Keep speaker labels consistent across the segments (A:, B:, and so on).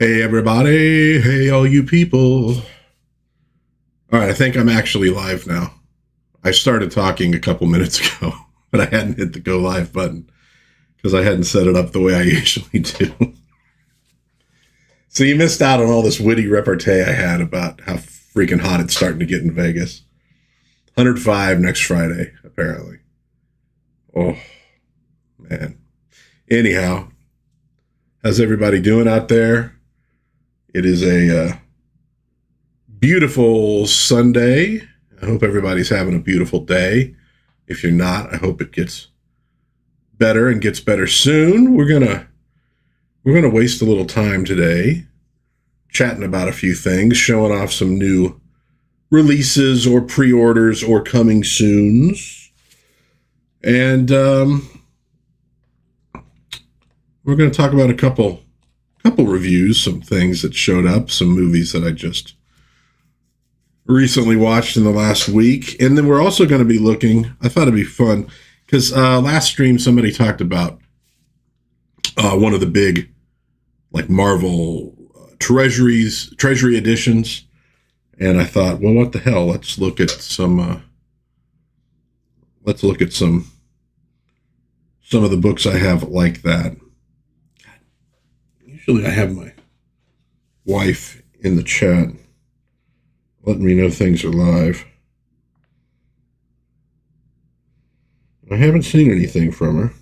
A: Hey everybody, hey all you people. All right, I think I'm actually live now. I started talking a couple minutes ago, but I hadn't hit the go live button because I hadn't set it up the way I usually do. So you missed out on all this witty repartee I had about how freaking hot it's starting to get in Vegas. 105 next Friday, apparently. Oh, man. Anyhow, how's everybody doing out there? It is a beautiful Sunday. I hope everybody's having a beautiful day. If you're not, I hope it gets better and gets better soon. We're gonna waste a little time today chatting about a few things, showing off some new releases or pre-orders or coming soons. And we're going to talk about a couple reviews, some things that showed up, some movies that I just recently watched in the last week. And then we're also going to be looking, I thought it'd be fun, because last stream somebody talked about one of the big like Marvel treasury editions. And I thought, well, what the hell? Let's look at some of the books I have like that. Usually I have my wife in the chat letting me know things are live. I haven't seen anything from her.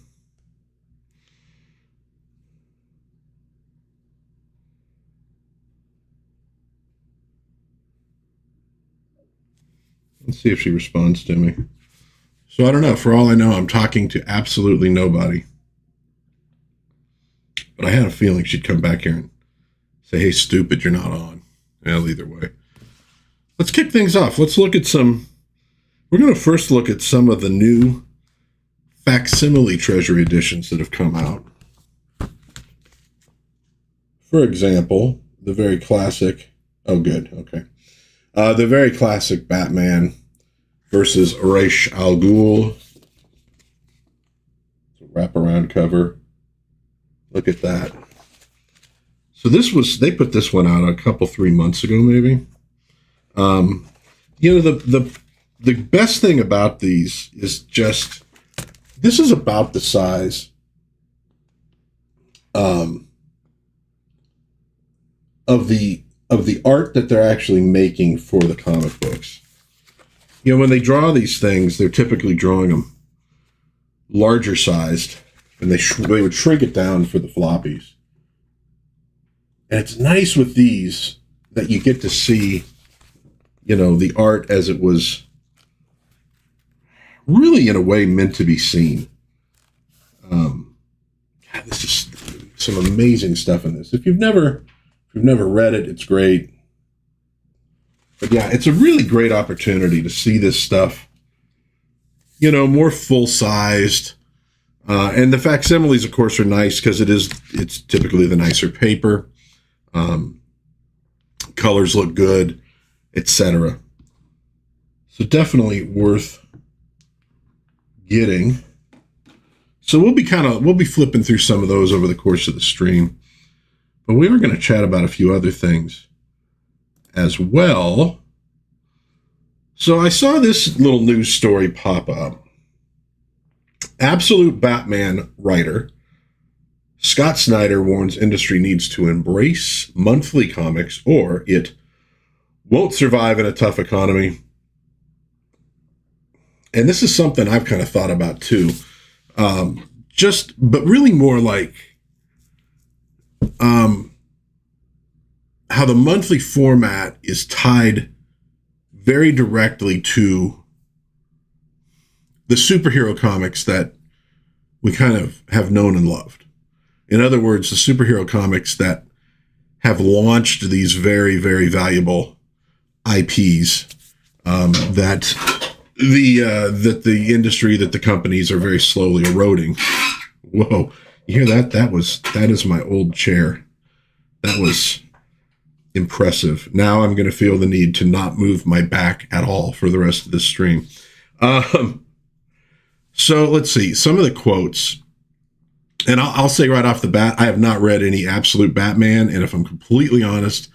A: Let's see if she responds to me. So I don't know. For all I know, I'm talking to absolutely nobody. But I had a feeling she'd come back here and say, hey, stupid, you're not on. Well, either way. Let's kick things off. Let's look at we're going to first look at some of the new facsimile treasury editions that have come out. For example, the very classic, oh good, okay. The very classic Batman versus Ra's al Ghul. It's a wraparound cover. Look at that. So they put this one out 3 months ago, maybe. The best thing about these is just, this is about the size of the art that they're actually making for the comic books. You know, when they draw these things, they're typically drawing them larger sized, and they would shrink it down for the floppies. And it's nice with these that you get to see, you know, the art as it was really in a way meant to be seen. God, this is some amazing stuff in this. If you've never read it, it's great. But yeah, it's a really great opportunity to see this stuff, you know, more full-sized. And the facsimiles, of course, are nice because it's typically the nicer paper. Colors look good, etc. So definitely worth getting. So we'll be flipping through some of those over the course of the stream. But we were going to chat about a few other things as well. So I saw this little news story pop up. Absolute Batman writer Scott Snyder warns industry needs to embrace monthly comics or it won't survive in a tough economy. And this is something I've kind of thought about too. But really more like how the monthly format is tied very directly to the superhero comics that we kind of have known and loved. In other words, the superhero comics that have launched these very, very valuable IPs that the industry, that the companies are very slowly eroding. Whoa, you hear that? That is my old chair. That was impressive. Now I'm going to feel the need to not move my back at all for the rest of this stream. So let's see some of the quotes. And I'll say right off the bat, I have not read any absolute Batman, and if I'm completely honest,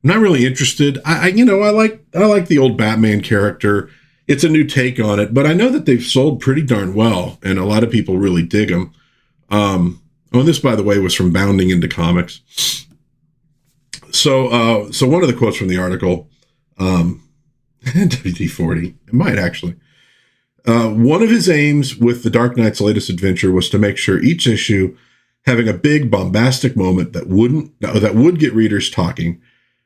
A: I'm not really interested. I like the old Batman character. It's a new take on it, but I know that they've sold pretty darn well, and a lot of people really dig them. And this, by the way, was from Bounding Into Comics. So one of the quotes from the article, WD-40, it might actually. One of his aims with the Dark Knight's latest adventure was to make sure each issue having a big bombastic moment that would get readers talking,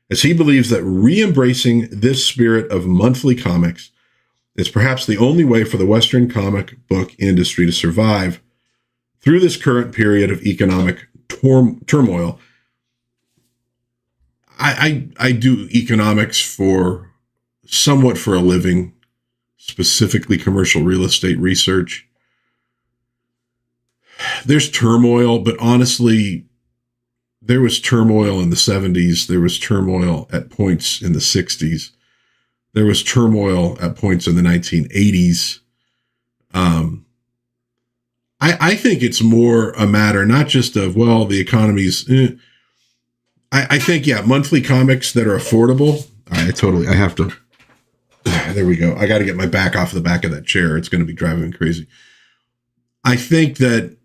A: as he believes that re-embracing this spirit of monthly comics is perhaps the only way for the Western comic book industry to survive through this current period of economic turmoil. I do economics somewhat for a living, specifically commercial real estate research. There's turmoil, but honestly, there was turmoil in the 70s. There was turmoil at points in the 60s. There was turmoil at points in the 1980s. I think it's more a matter not just of, well, the economy's. I think, yeah, monthly comics that are affordable. I have to. There we go. I got to get my back off the back of that chair. It's going to be driving me crazy. I think that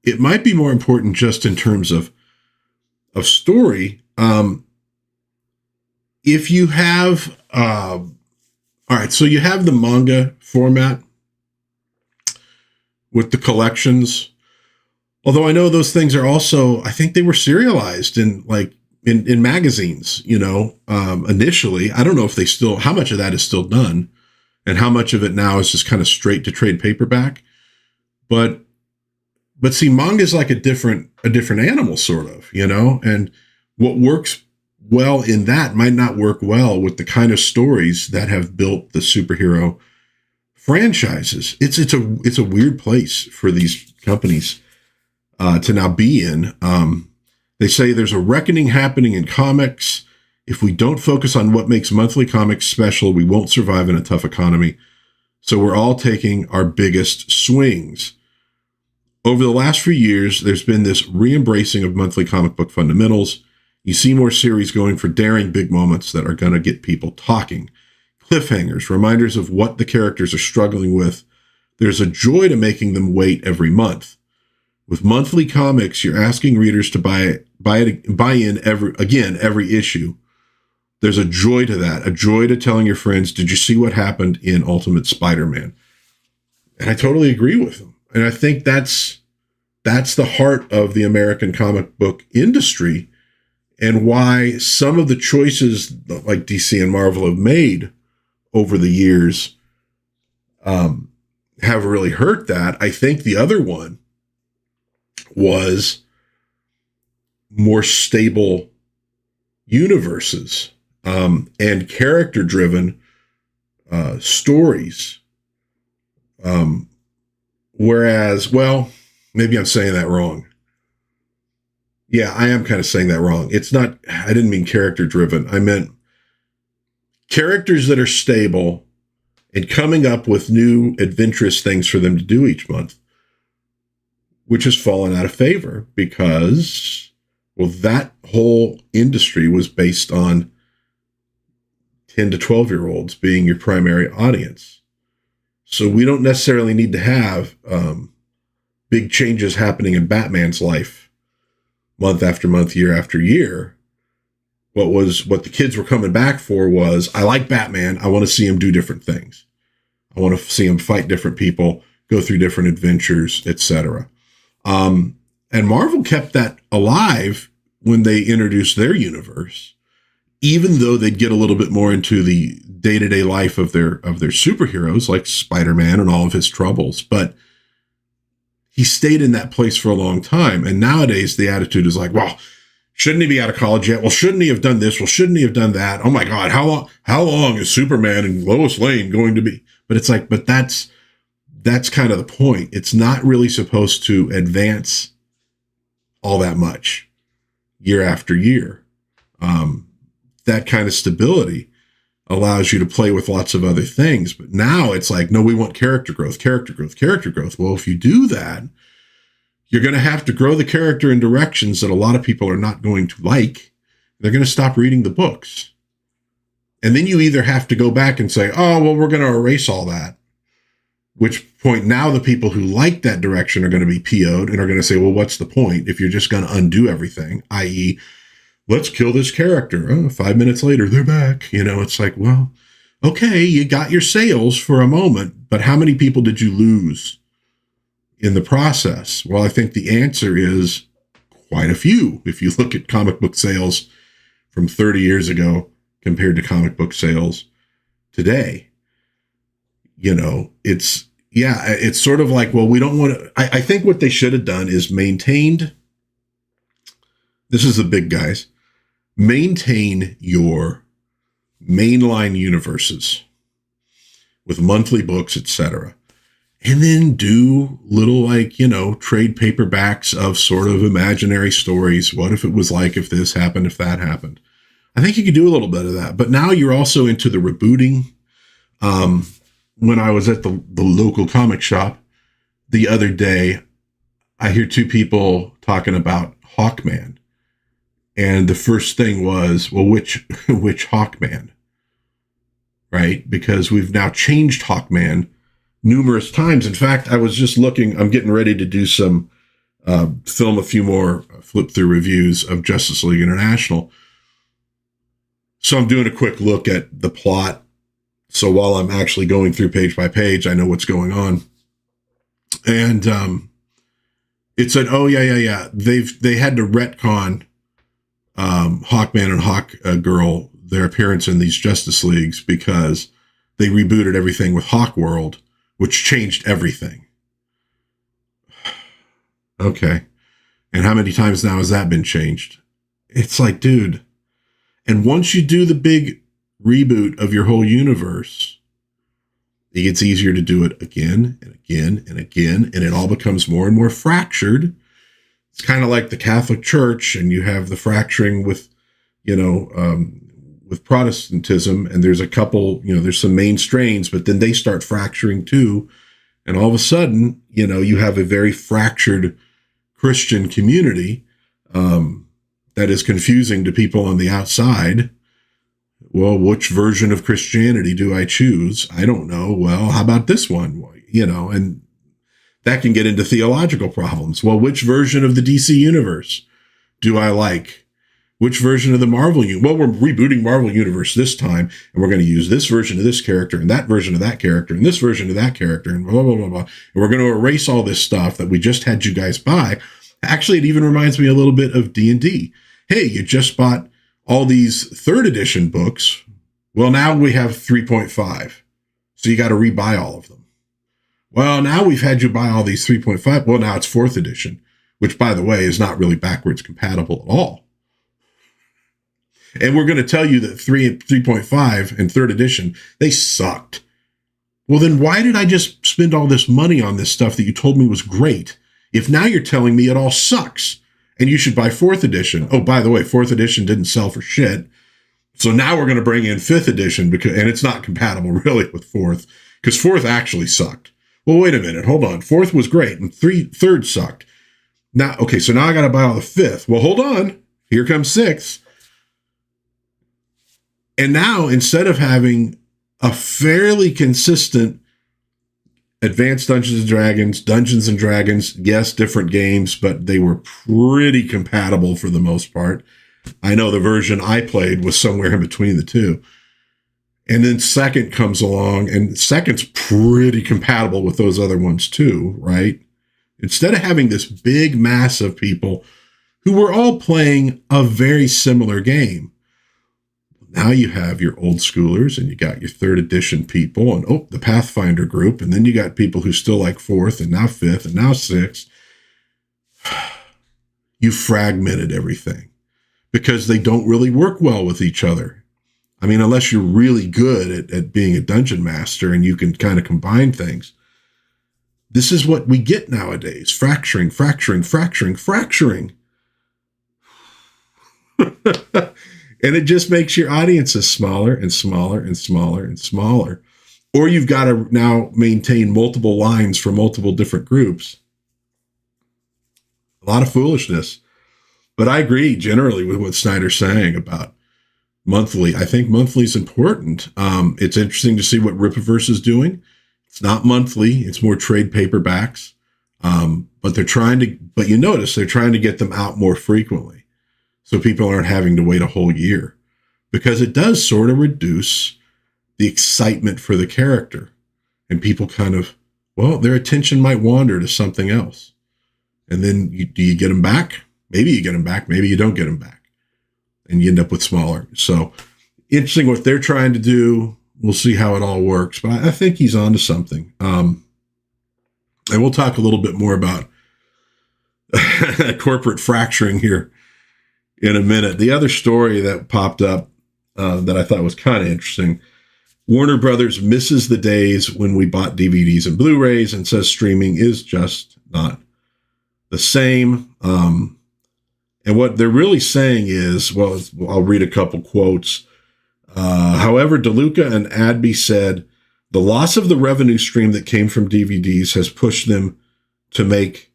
A: it might be more important just in terms of story. If you have, all right, so you have the manga format with the collections. Although I know those things are also, I think they were serialized in magazines, initially. I don't know if they still, how much of that is still done and how much of it now is just kind of straight to trade paperback. But see, manga is like a different animal, sort of, and what works well in that might not work well with the kind of stories that have built the superhero franchises. It's a weird place for these companies to now be in. They say there's a reckoning happening in comics. If we don't focus on what makes monthly comics special, we won't survive in a tough economy. So we're all taking our biggest swings. Over the last few years, there's been this re-embracing of monthly comic book fundamentals. You see more series going for daring big moments that are going to get people talking. Cliffhangers, reminders of what the characters are struggling with. There's a joy to making them wait every month. With monthly comics, you're asking readers to buy in every issue. There's a joy to that, a joy to telling your friends, did you see what happened in Ultimate Spider-Man? And I totally agree with them. And I think that's the heart of the American comic book industry, and why some of the choices like DC and Marvel have made over the years have really hurt that. I think the other one was more stable universes and character-driven stories. Whereas, well, maybe I'm saying that wrong. Yeah, I am kind of saying that wrong. It's not, I didn't mean character-driven. I meant characters that are stable and coming up with new adventurous things for them to do each month, which has fallen out of favor because, well, that whole industry was based on 10 to 12-year-olds being your primary audience. So we don't necessarily need to have big changes happening in Batman's life month after month, year after year. What the kids were coming back for was, I like Batman. I want to see him do different things. I want to see him fight different people, go through different adventures, etc. And Marvel kept that alive when they introduced their universe, even though they'd get a little bit more into the day-to-day life of their superheroes, like Spider-Man and all of his troubles. But he stayed in that place for a long time. And nowadays the attitude is like, well, shouldn't he be out of college yet? Well, shouldn't he have done this? Well, shouldn't he have done that? Oh my God, how long is Superman and Lois Lane going to be? But it's like, but that's kind of the point. It's not really supposed to advance all that much year after year. That kind of stability allows you to play with lots of other things. But now it's like, no, we want character growth. Well, if you do that, You're going to have to grow the character in directions that a lot of people are not going to like. They're going to stop reading the books. And then you either have to go back and say, oh, well, we're going to erase all that. Which point now the people who like that direction are going to be PO'd and are going to say, well, what's the point if you're just going to undo everything, i.e., let's kill this character. Oh, 5 minutes later, they're back. You know, it's like, well, okay, you got your sales for a moment, but how many people did you lose in the process? Well, I think the answer is quite a few. If you look at comic book sales from 30 years ago compared to comic book sales today, you know, it's sort of like, well, we don't want to, I think what they should have done is maintained, this is the big guys, maintain your mainline universes with monthly books, etc. And then do little, like, you know, trade paperbacks of sort of imaginary stories. What if it was like if this happened, if that happened? I think you could do a little bit of that. But now you're also into the rebooting. When I was at the local comic shop the other day, I hear two people talking about Hawkman. And the first thing was, well, which Hawkman? Right? Because we've now changed Hawkman numerous times. In fact, I was just looking, I'm getting ready to do some, film a few more flip through reviews of Justice League International. So I'm doing a quick look at the plot. So while I'm actually going through page by page, I know what's going on. And it said, oh, yeah. They had to retcon Hawkman and Hawkgirl, their appearance in these Justice Leagues, because they rebooted everything with Hawkworld, which changed everything. Okay. And how many times now has that been changed? It's like, dude. And once you do the big reboot of your whole universe, it gets easier to do it again and again and again, and it all becomes more and more fractured. It's kind of like the Catholic Church, and you have the fracturing with, you know, with Protestantism, and there's a couple, you know, there's some main strains, but then they start fracturing too, and all of a sudden, you know, you have a very fractured Christian community that is confusing to people on the outside. Well, which version of Christianity do I choose? I don't know. Well, how about this one? You know, and that can get into theological problems. Well, which version of the DC universe do I like? Which version of the Marvel universe? Well, we're rebooting Marvel universe this time, and we're going to use this version of this character and that version of that character and this version of that character and blah, blah, blah, blah. And we're going to erase all this stuff that we just had you guys buy. Actually, it even reminds me a little bit of D&D. Hey, you just bought all these 3rd edition books. Well, now we have 3.5. So you got to rebuy all of them. Well, now we've had you buy all these 3.5. Well, now it's 4th edition, which, by the way, is not really backwards compatible at all. And we're going to tell you that 3.5 and 3rd edition, they sucked. Well, then why did I just spend all this money on this stuff that you told me was great, if now you're telling me it all sucks? And you should buy 4th edition. Oh, by the way, 4th edition didn't sell for shit. So now we're going to bring in 5th edition, because, and it's not compatible really with 4th, because 4th actually sucked. Well, wait a minute. Hold on. 4th was great, and 3rd sucked. Now, okay, so now I got to buy all the 5th. Well, hold on. Here comes 6th. And now, instead of having a fairly consistent Advanced Dungeons and Dragons, yes, different games, but they were pretty compatible for the most part. I know the version I played was somewhere in between the two. And then 2nd comes along, and 2nd's pretty compatible with those other ones too, right? Instead of having this big mass of people who were all playing a very similar game, now you have your old schoolers, and you got your 3rd edition people, and the Pathfinder group, and then you got people who still like 4th, and now 5th, and now 6th. You fragmented everything because they don't really work well with each other. I mean, unless you're really good at being a dungeon master and you can kind of combine things. This is what we get nowadays. Fracturing. And it just makes your audiences smaller and smaller and smaller and smaller. Or you've got to now maintain multiple lines for multiple different groups. A lot of foolishness. But I agree generally with what Snyder's saying about monthly. I think monthly is important. It's interesting to see what Rippaverse is doing. It's not monthly. It's more trade paperbacks. But but you notice they're trying to get them out more frequently. So people aren't having to wait a whole year, because it does sort of reduce the excitement for the character, and people kind of, their attention might wander to something else. And then do you get them back? Maybe you get them back. Maybe you don't get them back, and you end up with smaller. So interesting what they're trying to do. We'll see how it all works, but I think he's onto something. And we'll talk a little bit more about corporate fracturing here in a minute. The other story that popped up that I thought was kind of interesting: Warner Brothers misses the days when we bought DVDs and Blu-rays and says streaming is just not the same. And what they're really saying is, I'll read a couple quotes. However, DeLuca and Adby said, the loss of the revenue stream that came from DVDs has pushed them to make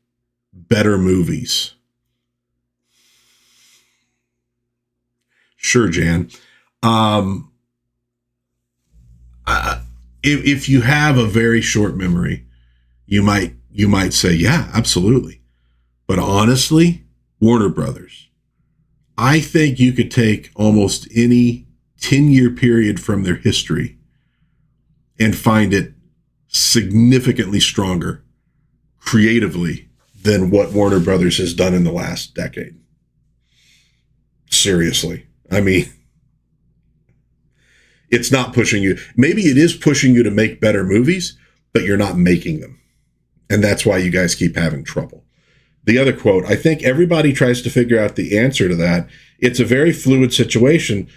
A: better movies. Sure, Jan. If you have a very short memory, you might say, yeah, absolutely. But honestly, Warner Brothers, I think you could take almost any 10-year period from their history and find it significantly stronger creatively than what Warner Brothers has done in the last decade. Seriously. I mean, it's not pushing you. Maybe it is pushing you to make better movies, but you're not making them. And that's why you guys keep having trouble. The other quote, I think everybody tries to figure out the answer to that. It's a very fluid situation.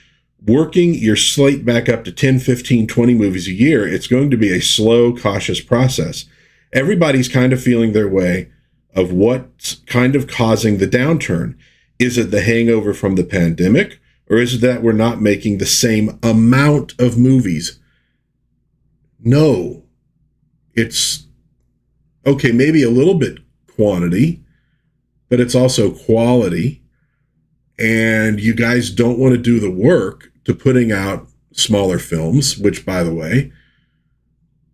A: Working your slate back up to 10, 15, 20 movies a year, it's going to be a slow, cautious process. Everybody's kind of feeling their way of what's kind of causing the downturn. Is it the hangover from the pandemic, or is it that we're not making the same amount of movies? No. It's, okay, maybe a little bit quantity, but it's also quality. And you guys don't want to do the work to putting out smaller films, which, by the way,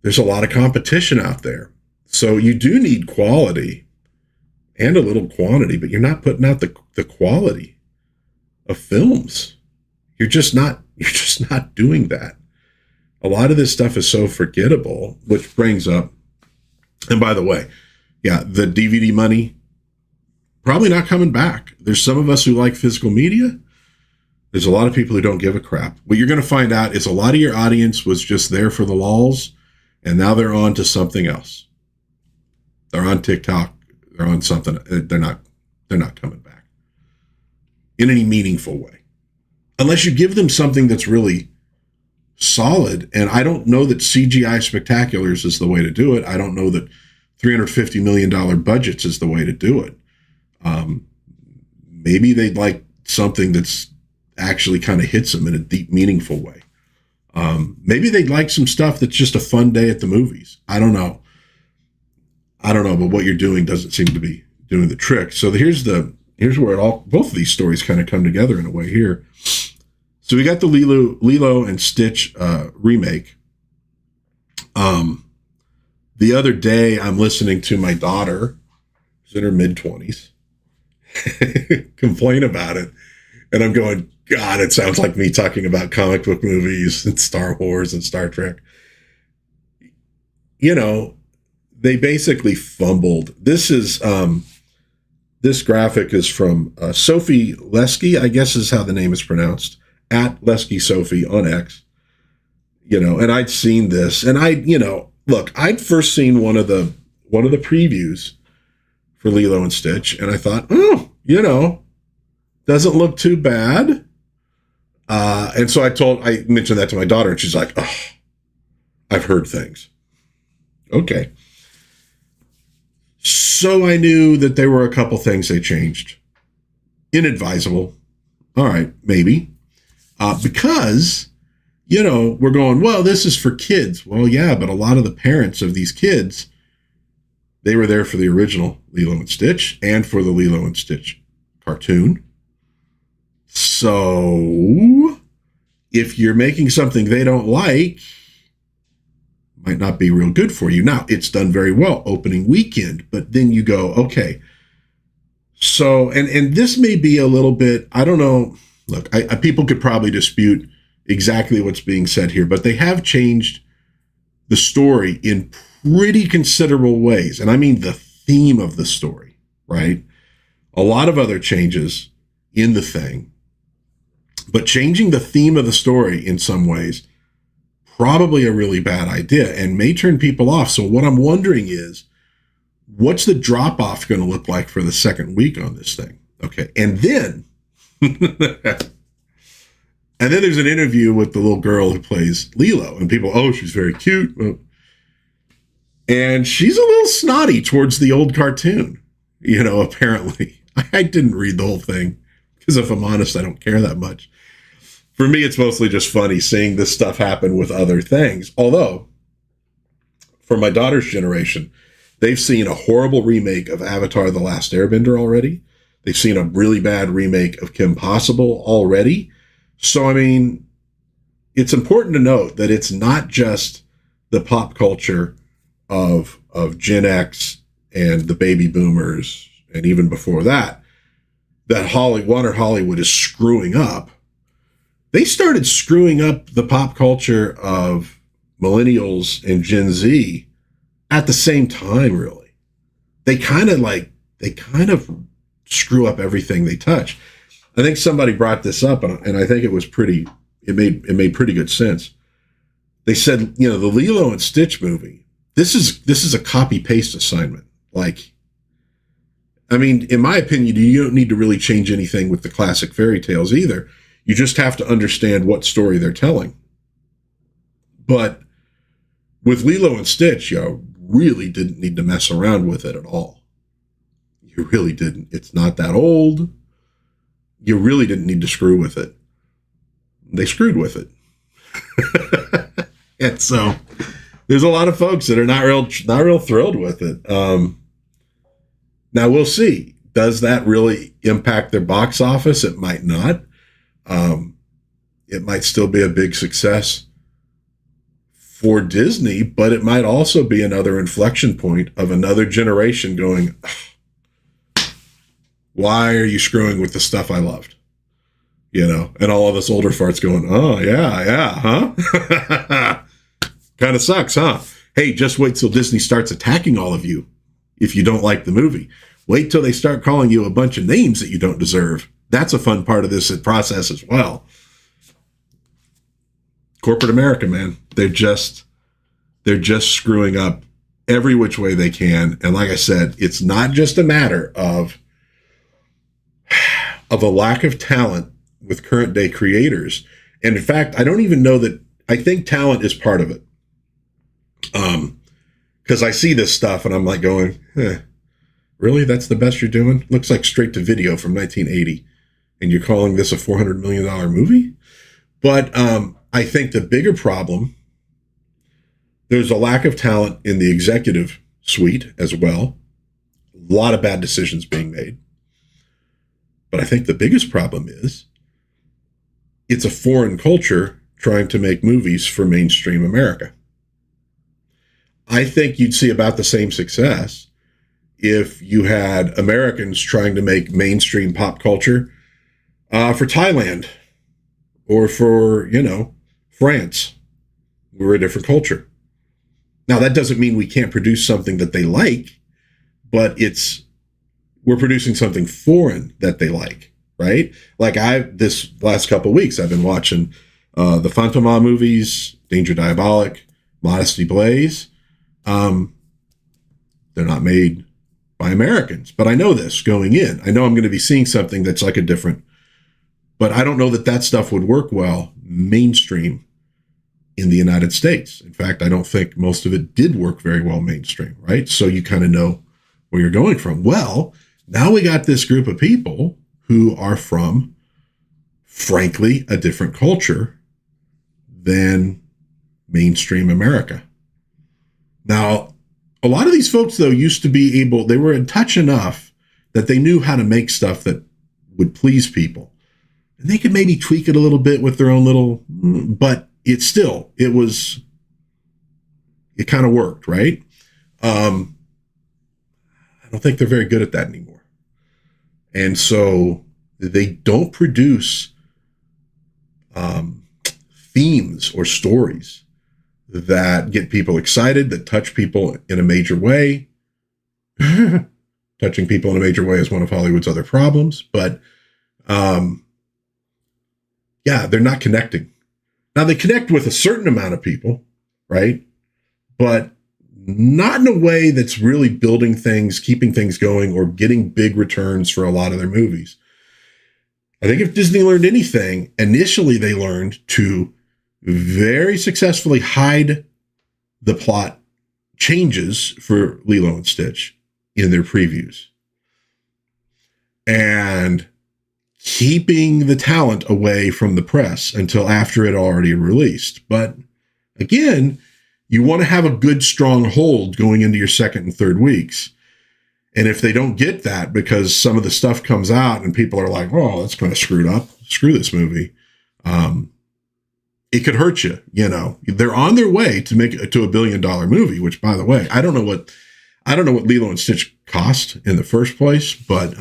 A: there's a lot of competition out there. So you do need quality and a little quantity, but you're not putting out the quality of films. You're just not doing that. A lot of this stuff is so forgettable, which brings up, and by the way, yeah, the DVD money, probably not coming back. There's some of us who like physical media. There's a lot of people who don't give a crap. What you're going to find out is a lot of your audience was just there for the lulz, and now they're on to something else. They're on TikTok. They're on something. They're not coming back in any meaningful way, unless you give them something that's really solid. And I don't know that CGI spectaculars is the way to do it. I don't know that $350 million budgets is the way to do it. Maybe they'd like something that's actually kind of hits them in a deep, meaningful way. Maybe they'd like some stuff that's just a fun day at the movies. I don't know, but what you're doing doesn't seem to be doing the trick. So here's where both of these stories kind of come together in a way here. So we got the Lilo and Stitch remake. The other day, I'm listening to my daughter, who's in her mid-20s, complain about it. And I'm going, God, it sounds like me talking about comic book movies and Star Wars and Star Trek. You know, they basically fumbled. This graphic is from Sophie Lesky, I guess is how the name is pronounced, at Lesky Sophie on X. You know, and I'd seen this, and I'd first seen one of the previews for Lilo and Stitch, and I thought, doesn't look too bad. And so I mentioned that to my daughter, and she's like, oh, I've heard things. Okay. So I knew that there were a couple things they changed. Inadvisable. All right, maybe. Because, we're going, well, this is for kids. Well, yeah, but a lot of the parents of these kids, They were there for the original Lilo and Stitch and for the Lilo and Stitch cartoon. So if you're making something they don't like, might not be real good for you. Now, it's done very well opening weekend, but then you go, okay. So, and this may be a little bit, I don't know. Look, people could probably dispute exactly what's being said here, but they have changed the story in pretty considerable ways. And I mean the theme of the story, right? A lot of other changes in the thing, but changing the theme of the story in some ways, probably a really bad idea and may turn people off. So what I'm wondering is, what's the drop-off going to look like for the second week on this thing? Okay. And then, there's an interview with the little girl who plays Lilo, and people, oh, she's very cute. And she's a little snotty towards the old cartoon, apparently. I didn't read the whole thing because if I'm honest, I don't care that much. For me, it's mostly just funny seeing this stuff happen with other things. Although, for my daughter's generation, they've seen a horrible remake of Avatar: The Last Airbender already. They've seen a really bad remake of Kim Possible already. So, I mean, it's important to note that it's not just the pop culture of Gen X and the baby boomers, and even before that Hollywood is screwing up. They started screwing up the pop culture of millennials and Gen Z at the same time, really. They kind of screw up everything they touch. I think somebody brought this up, and I think it made pretty good sense. They said, the Lilo and Stitch movie, this is a copy-paste assignment. Like, I mean, in my opinion, you don't need to really change anything with the classic fairy tales either. You just have to understand what story they're telling. But with Lilo and Stitch, you really didn't need to mess around with it at all. You really didn't. It's not that old. You really didn't need to screw with it. They screwed with it. And so there's a lot of folks that are not real thrilled with it. Now we'll see. Does that really impact their box office? It might not. It might still be a big success for Disney, but it might also be another inflection point of another generation going, why are you screwing with the stuff I loved? And all of us older farts going, oh, yeah, huh? Kind of sucks, huh? Hey, just wait till Disney starts attacking all of you if you don't like the movie. Wait till they start calling you a bunch of names that you don't deserve. That's a fun part of this process as well. Corporate America, man. They're just screwing up every which way they can. And like I said, it's not just a matter of a lack of talent with current day creators. And in fact, I don't even know that. I think talent is part of it. Because I see this stuff and I'm like going, really? That's the best you're doing? Looks like straight to video from 1980. And you're calling this a $400 million movie? But I think the bigger problem, there's a lack of talent in the executive suite as well. A lot of bad decisions being made. But I think the biggest problem is it's a foreign culture trying to make movies for mainstream America. I think you'd see about the same success if you had Americans trying to make mainstream pop culture for Thailand or for, France. We're a different culture. Now, that doesn't mean we can't produce something that they like, but we're producing something foreign that they like, right? Like this last couple of weeks, I've been watching the Fantomas movies, Danger Diabolik, Modesty Blaze. They're not made by Americans, but I know this going in. I know I'm going to be seeing something that's like a different, but I don't know that stuff would work well mainstream in the United States. In fact, I don't think most of it did work very well mainstream, right? So you kind of know where you're going from. Well, now we got this group of people who are from, frankly, a different culture than mainstream America. Now, A lot of these folks, though, used to be able, they were in touch enough that they knew how to make stuff that would please people. And they could maybe tweak it a little bit with their own little, but it kind of worked, right? I don't think they're very good at that anymore. And so they don't produce themes or stories that get people excited, that touch people in a major way. Touching people in a major way is one of Hollywood's other problems, but yeah, they're not connecting. Now they connect with a certain amount of people, right? But not in a way that's really building things, keeping things going, or getting big returns for a lot of their movies. I think if Disney learned anything, initially they learned to very successfully hide the plot changes for Lilo and Stitch in their previews. And keeping the talent away from the press until after it already released. But again, you want to have a good, strong hold going into your second and third weeks. And if they don't get that because some of the stuff comes out and people are like, oh, that's kind of screwed up, screw this movie, it could hurt you. You know, they're on their way to make it to $1 billion movie, which, by the way, I don't know what Lilo and Stitch cost in the first place, but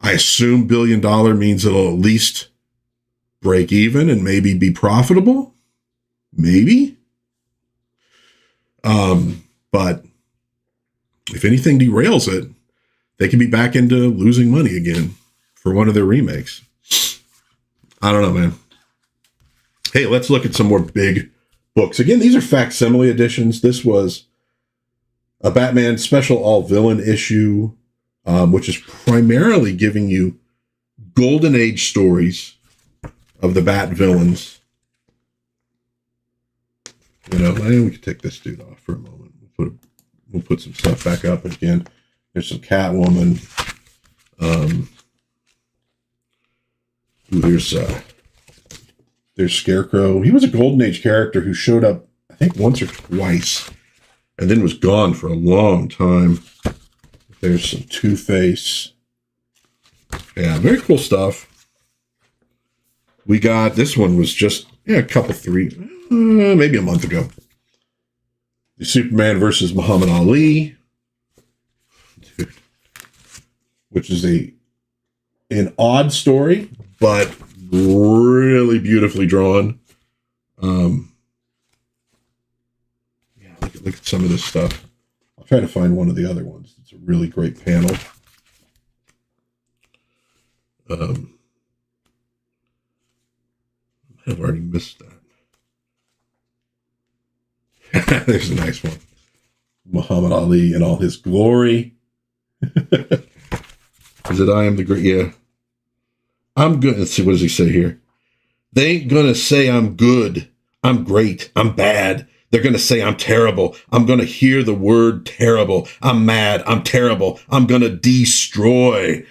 A: I assume $1 billion means it'll at least break even and maybe be profitable. Maybe. But if anything derails it, they can be back into losing money again for one of their remakes. I don't know, man. Hey, let's look at some more big books. Again, these are facsimile editions. This was a Batman special all-villain issue, which is primarily giving you Golden Age stories of the Bat villains. You know, maybe we could take this dude off for a moment. We'll put some stuff back up again. There's some Catwoman. There's Scarecrow. He was a Golden Age character who showed up, I think, once or twice, and then was gone for a long time. There's some Two-Face. Yeah, very cool stuff. We got, this one was just, maybe a month ago. The Superman versus Muhammad Ali. Dude. Which is an odd story, but really beautifully drawn. Look at some of this stuff. I'll try to find one of the other ones. It's a really great panel. I've already missed that. There's a nice one. Muhammad Ali in all his glory. Is it I am the great? Yeah. I'm good. Let's see. What does he say here? They ain't going to say I'm good. I'm great. I'm bad. They're going to say I'm terrible. I'm going to hear the word terrible. I'm mad. I'm terrible. I'm going to destroy.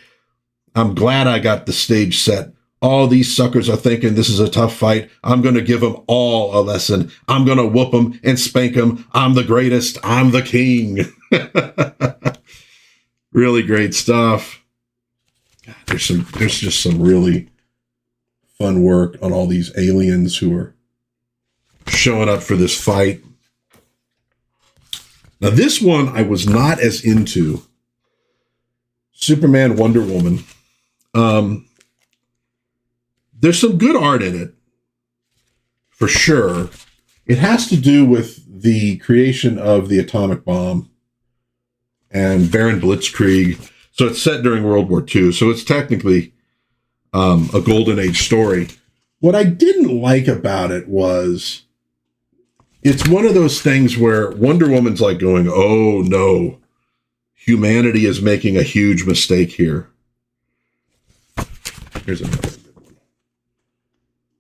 A: I'm glad I got the stage set. All these suckers are thinking this is a tough fight. I'm going to give them all a lesson. I'm going to whoop them and spank them. I'm the greatest. I'm the king. Really great stuff. God, there's just some really fun work on all these aliens who are showing up for this fight. Now, this one I was not as into. Superman, Wonder Woman. There's some good art in it, for sure. It has to do with the creation of the atomic bomb and Baron Blitzkrieg. So it's set during World War II. So it's technically a Golden Age story. What I didn't like about it was it's one of those things where Wonder Woman's like going, oh no, humanity is making a huge mistake here. Here's another.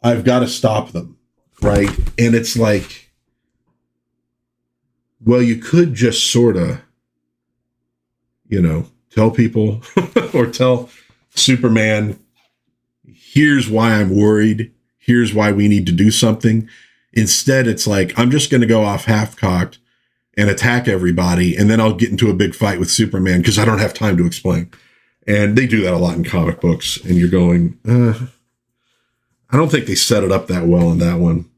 A: I've got to stop them, right? And it's like, well, you could just sort of, tell people or tell Superman, here's why I'm worried. Here's why we need to do something. Instead, it's like, I'm just going to go off half-cocked and attack everybody, and then I'll get into a big fight with Superman because I don't have time to explain. And they do that a lot in comic books, and you're going, I don't think they set it up that well in that one.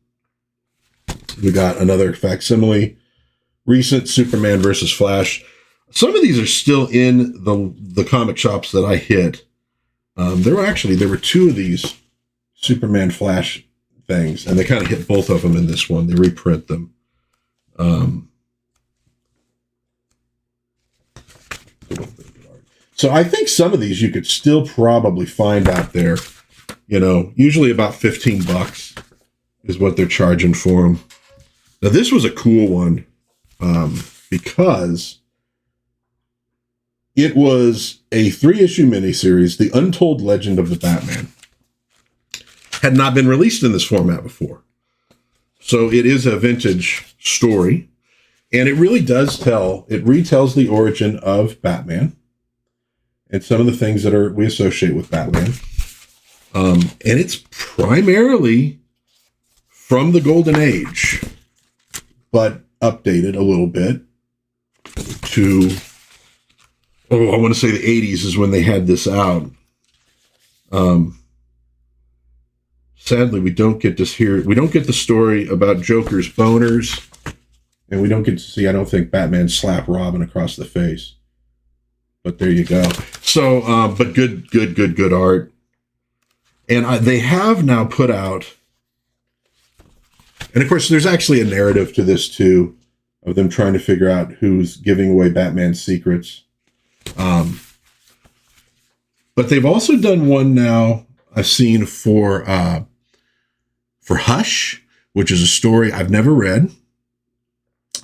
A: We got another facsimile, recent Superman versus Flash. Some of these are still in the comic shops that I hit. There were two of these Superman Flash things, and they kind of hit both of them in this one. They reprint them. So I think some of these you could still probably find out there. Usually about $15 is what they're charging for them. Now this was a cool one because it was a 3-issue miniseries, The Untold Legend of the Batman. Had not been released in this format before. So it is a vintage story. And it really does retells the origin of Batman and some of the things that we associate with Batman. And it's primarily from the Golden Age, but updated a little bit to, I want to say the 80s is when they had this out. Sadly, we don't get this here. We don't get the story about Joker's boners, and we don't get to see, I don't think, Batman slap Robin across the face. But there you go. So, but good art. And they have now put out, and of course, there's actually a narrative to this too, of them trying to figure out who's giving away Batman's secrets. But they've also done one now I've seen for Hush, which is a story I've never read,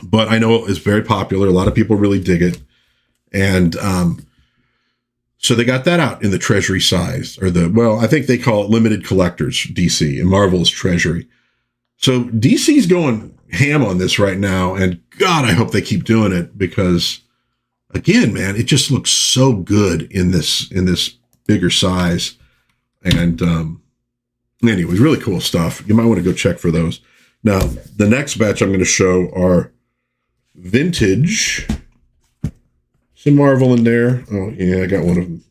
A: but I know it's very popular. A lot of people really dig it. And so they got that out in the Treasury size, or I think they call it limited collectors, DC, and Marvel is Treasury. So DC's going ham on this right now, and God, I hope they keep doing it because, again, man, it just looks so good in this bigger size. And anyways, really cool stuff. You might want to go check for those. Now, the next batch I'm going to show are vintage. Some Marvel in there. Oh, yeah, I got one of them.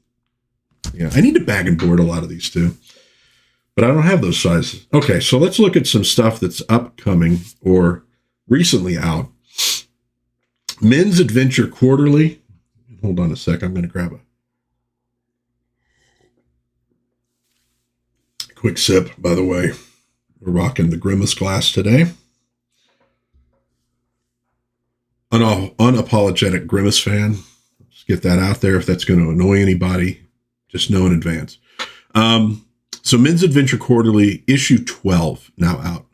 A: Yeah, I need to bag and board a lot of these too, but I don't have those sizes. Okay, so let's look at some stuff that's upcoming or recently out. Men's Adventure Quarterly. Hold on a sec. I'm going to grab a quick sip, by the way. We're rocking the Grimace glass today. Unapologetic Grimace fan. Let's get that out there. If that's going to annoy anybody, just know in advance. So Men's Adventure Quarterly, issue 12, now out.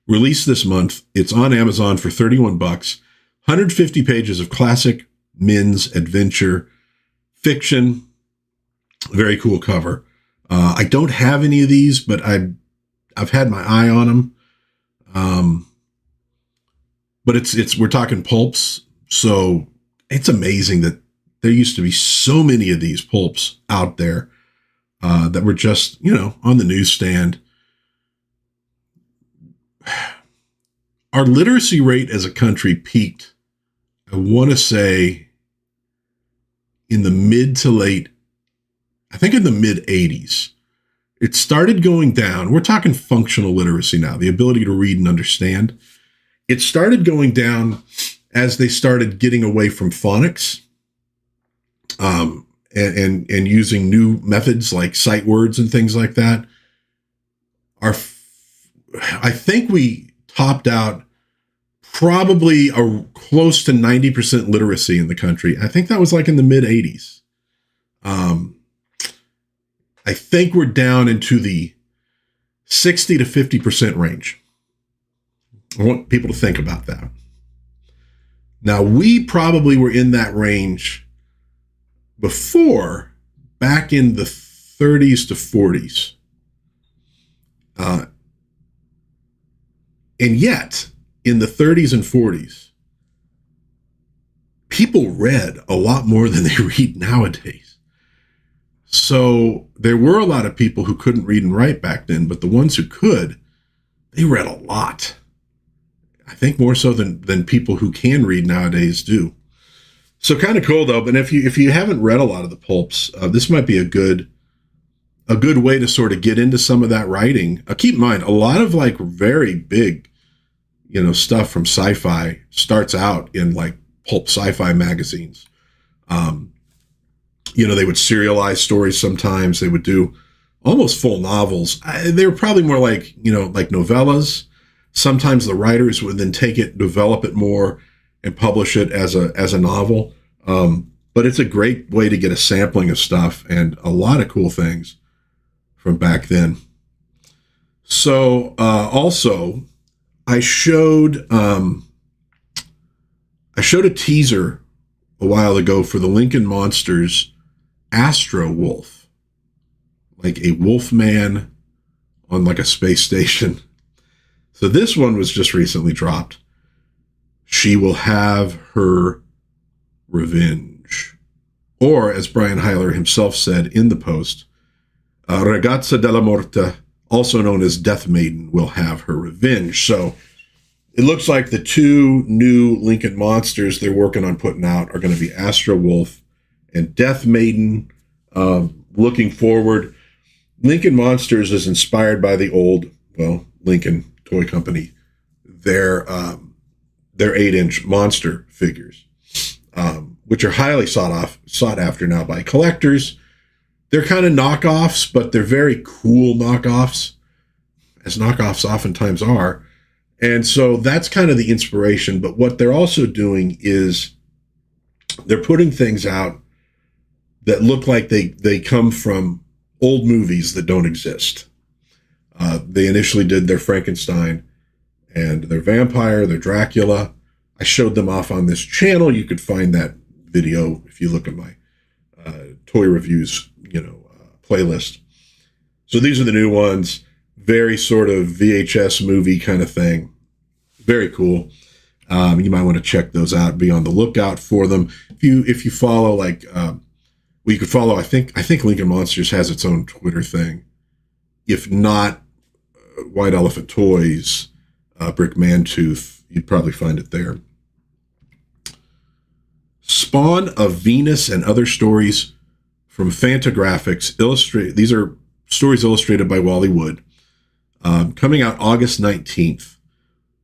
A: Released this month. It's on Amazon for $31. 150 pages of classic men's adventure fiction. Very cool cover. I don't have any of these, but I've had my eye on them. But we're talking pulps. So it's amazing that there used to be so many of these pulps out there that were just, on the newsstand. Our literacy rate as a country peaked, I want to say, in the mid 80s. It started going down. We're talking functional literacy now, the ability to read and understand. It started going down as they started getting away from phonics and using new methods like sight words and things like that. I think we topped out probably close to 90% literacy in the country. I think that was like in the mid 80s. I think we're down into the 60 to 50% range. I want people to think about that. Now, we probably were in that range before, back in the 30s to 40s. And yet, in the 30s and 40s, people read a lot more than they read nowadays. So there were a lot of people who couldn't read and write back then, but the ones who could, they read a lot. I think more so than people who can read nowadays do. So kind of cool though. But if you haven't read a lot of the pulps, this might be a good way to sort of get into some of that writing. Keep in mind, a lot of like very big, stuff from sci-fi starts out in like pulp sci-fi magazines. They would serialize stories sometimes. They would do almost full novels. They were probably more like, like novellas. Sometimes the writers would then take it, develop it more, and publish it as a novel. But it's a great way to get a sampling of stuff and a lot of cool things from back then. So also, I showed a teaser a while ago for the Lincoln Monsters Astro Wolf, like a wolf man on like a space station. So this one was just recently dropped. She will have her revenge. Or, as Brian Heiler himself said in the post, Ragazza della Morte, also known as Death Maiden, will have her revenge. So it looks like the two new Lincoln Monsters they're working on putting out are going to be Astro Wolf and Death Maiden. Looking forward, Lincoln Monsters is inspired by the old, Lincoln Toy Company, their 8-inch monster figures, which are highly sought after now by collectors. They're kind of knockoffs, but they're very cool knockoffs, as knockoffs oftentimes are. And so that's kind of the inspiration. But what they're also doing is they're putting things out that look like they come from old movies that don't exist. They initially did their Frankenstein and their vampire, their Dracula. I showed them off on this channel. You could find that video if you look at my toy reviews, playlist. So these are the new ones. Very sort of VHS movie kind of thing. Very cool. You might want to check those out. Be on the lookout for them. If you follow you could follow. I think Lincoln Monsters has its own Twitter thing. If not, White Elephant Toys, Brick Mantooth, you'd probably find it there. Spawn of Venus and Other Stories from Fantagraphics. These are stories illustrated by Wally Wood. Coming out August 19th.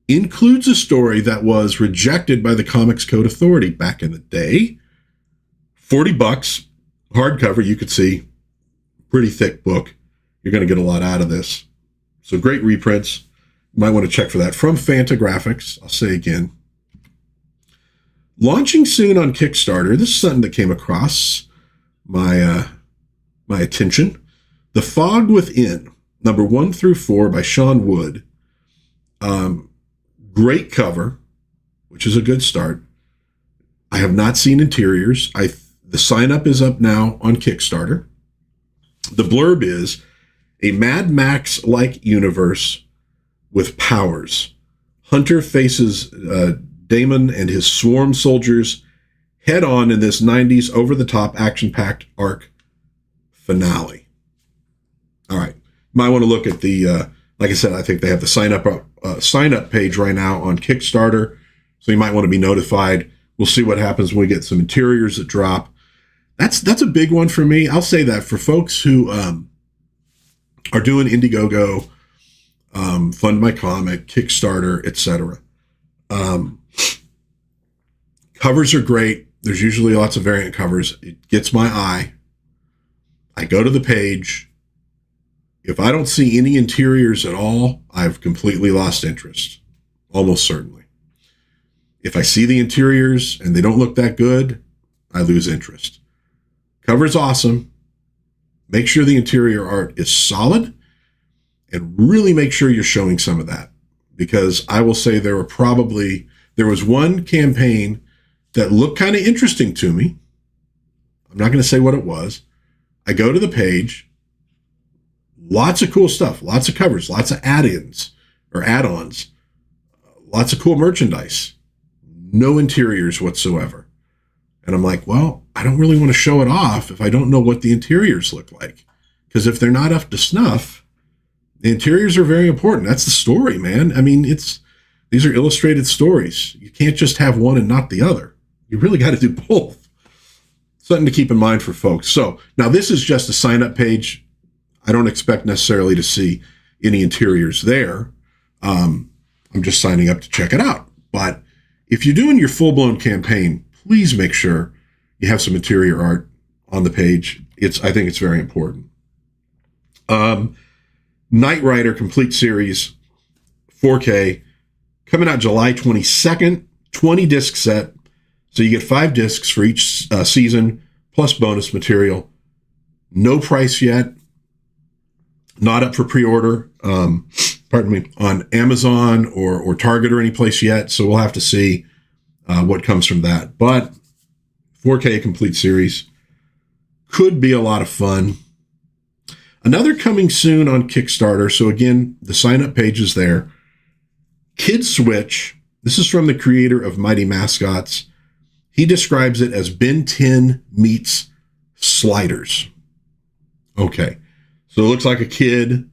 A: Includes a story that was rejected by the Comics Code Authority back in the day. $40, hardcover, you could see. Pretty thick book. You're going to get a lot out of this. So great reprints. You might want to check for that. From Fantagraphics, I'll say again. Launching soon on Kickstarter. This is something that came across my attention. The Fog Within, number 1 through 4 by Sean Wood. Great cover, which is a good start. I have not seen interiors. The sign-up is up now on Kickstarter. The blurb is a Mad Max-like universe with powers. Hunter faces Damon and his swarm soldiers head-on in this 90s over-the-top action-packed arc finale. All right. Might want to look at the, like I said, I think they have the sign-up page right now on Kickstarter, so you might want to be notified. We'll see what happens when we get some interiors that drop. That's a big one for me. I'll say that for folks who are doing Indiegogo, Fund My Comic, Kickstarter, etc. Covers are great. There's usually lots of variant covers. It gets my eye. I go to the page. If I don't see any interiors at all, I've completely lost interest. Almost certainly. If I see the interiors and they don't look that good, I lose interest. Cover's awesome. Make sure the interior art is solid and really make sure you're showing some of that. Because I will say there was one campaign that looked kind of interesting to me. I'm not going to say what it was. I go to the page. Lots of cool stuff, lots of covers, lots of add-ins or add-ons, lots of cool merchandise, no interiors whatsoever. And I'm like, well, I don't really want to show it off if I don't know what the interiors look like. Because if they're not up to snuff, the interiors are very important. That's the story, man. I mean, These are illustrated stories. You can't just have one and not the other. You really got to do both. Something to keep in mind for folks. So now this is just a sign-up page. I don't expect necessarily to see any interiors there. I'm just signing up to check it out. But if you're doing your full-blown campaign, please make sure you have some interior art on the page. I think it's very important. Knight Rider Complete Series 4K coming out July 22nd, 20 disc set. So you get 5 discs for each season plus bonus material. No price yet. Not up for pre-order. Pardon me, on Amazon or Target or any place yet. So we'll have to see what comes from that. But 4K Complete Series could be a lot of fun. Another coming soon on Kickstarter. So again, the sign-up page is there. Kid Switch. This is from the creator of Mighty Mascots. He describes it as Ben 10 meets Sliders. Okay. So it looks like a kid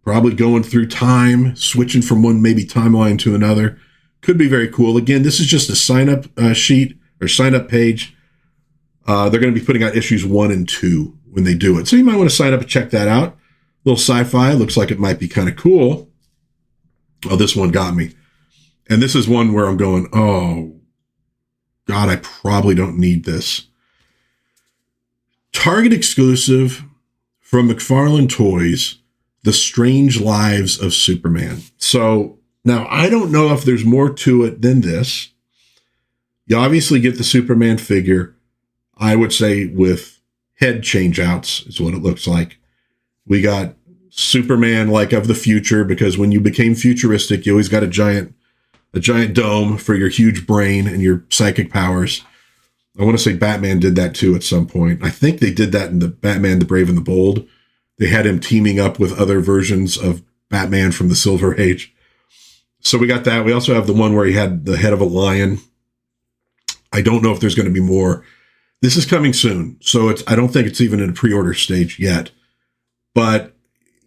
A: probably going through time, switching from one maybe timeline to another. Could be very cool. Again, this is just a sign-up sheet or sign-up page. They're going to be putting out issues 1 and 2 when they do it. So you might want to sign up and check that out. A little sci-fi. Looks like it might be kind of cool. Oh, this one got me. And this is one where I'm going, oh, God, I probably don't need this. Target exclusive from McFarlane Toys, The Strange Lives of Superman. So now I don't know if there's more to it than this. You obviously get the Superman figure, I would say with head change outs is what it looks like. We got Superman like of the future, because when you became futuristic, you always got a giant dome for your huge brain and your psychic powers. I want to say Batman did that too at some point. I think they did that in the Batman, the Brave and the Bold. They had him teaming up with other versions of Batman from the Silver Age. So we got that. We also have the one where he had the head of a lion. I don't know if there's going to be more. This is coming soon. So I don't think it's even in a pre-order stage yet. But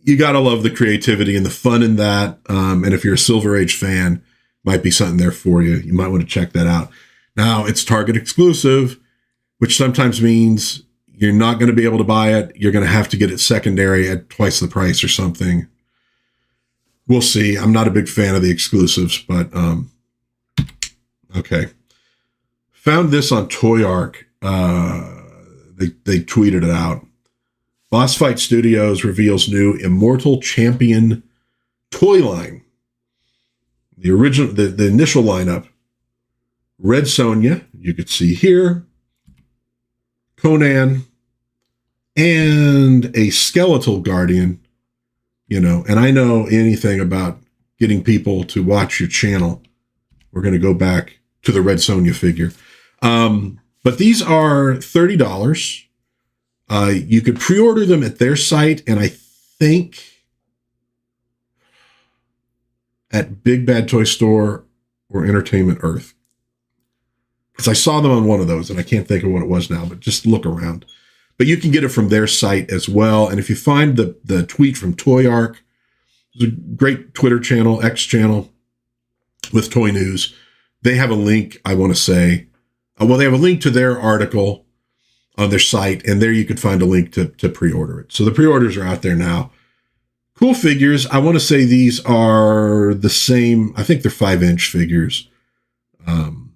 A: you got to love the creativity and the fun in that. And if you're a Silver Age fan, might be something there for you. You might want to check that out. Now, it's Target exclusive, which sometimes means you're not going to be able to buy it. You're going to have to get it secondary at twice the price or something. We'll see. I'm not a big fan of the exclusives, but okay. Found this on Toy Arc. They tweeted it out. Boss Fight Studios reveals new Immortal Champion toy line. The original, the initial lineup: Red Sonja, you could see here, Conan, and a skeletal guardian, and I know anything about getting people to watch your channel. We're going to go back to the Red Sonja figure. But these are $30. You could pre-order them at their site, and I think at Big Bad Toy Store or Entertainment Earth. Because I saw them on one of those, and I can't think of what it was now, but just look around. But you can get it from their site as well. And if you find the tweet from Toy Arc, there's a great Twitter channel, X channel, with Toy News. They have a link, I want to say. They have a link to their article on their site, and there you could find a link to pre-order it. So the pre-orders are out there now. Cool figures. I want to say these are the same. I think they're 5-inch figures. I'm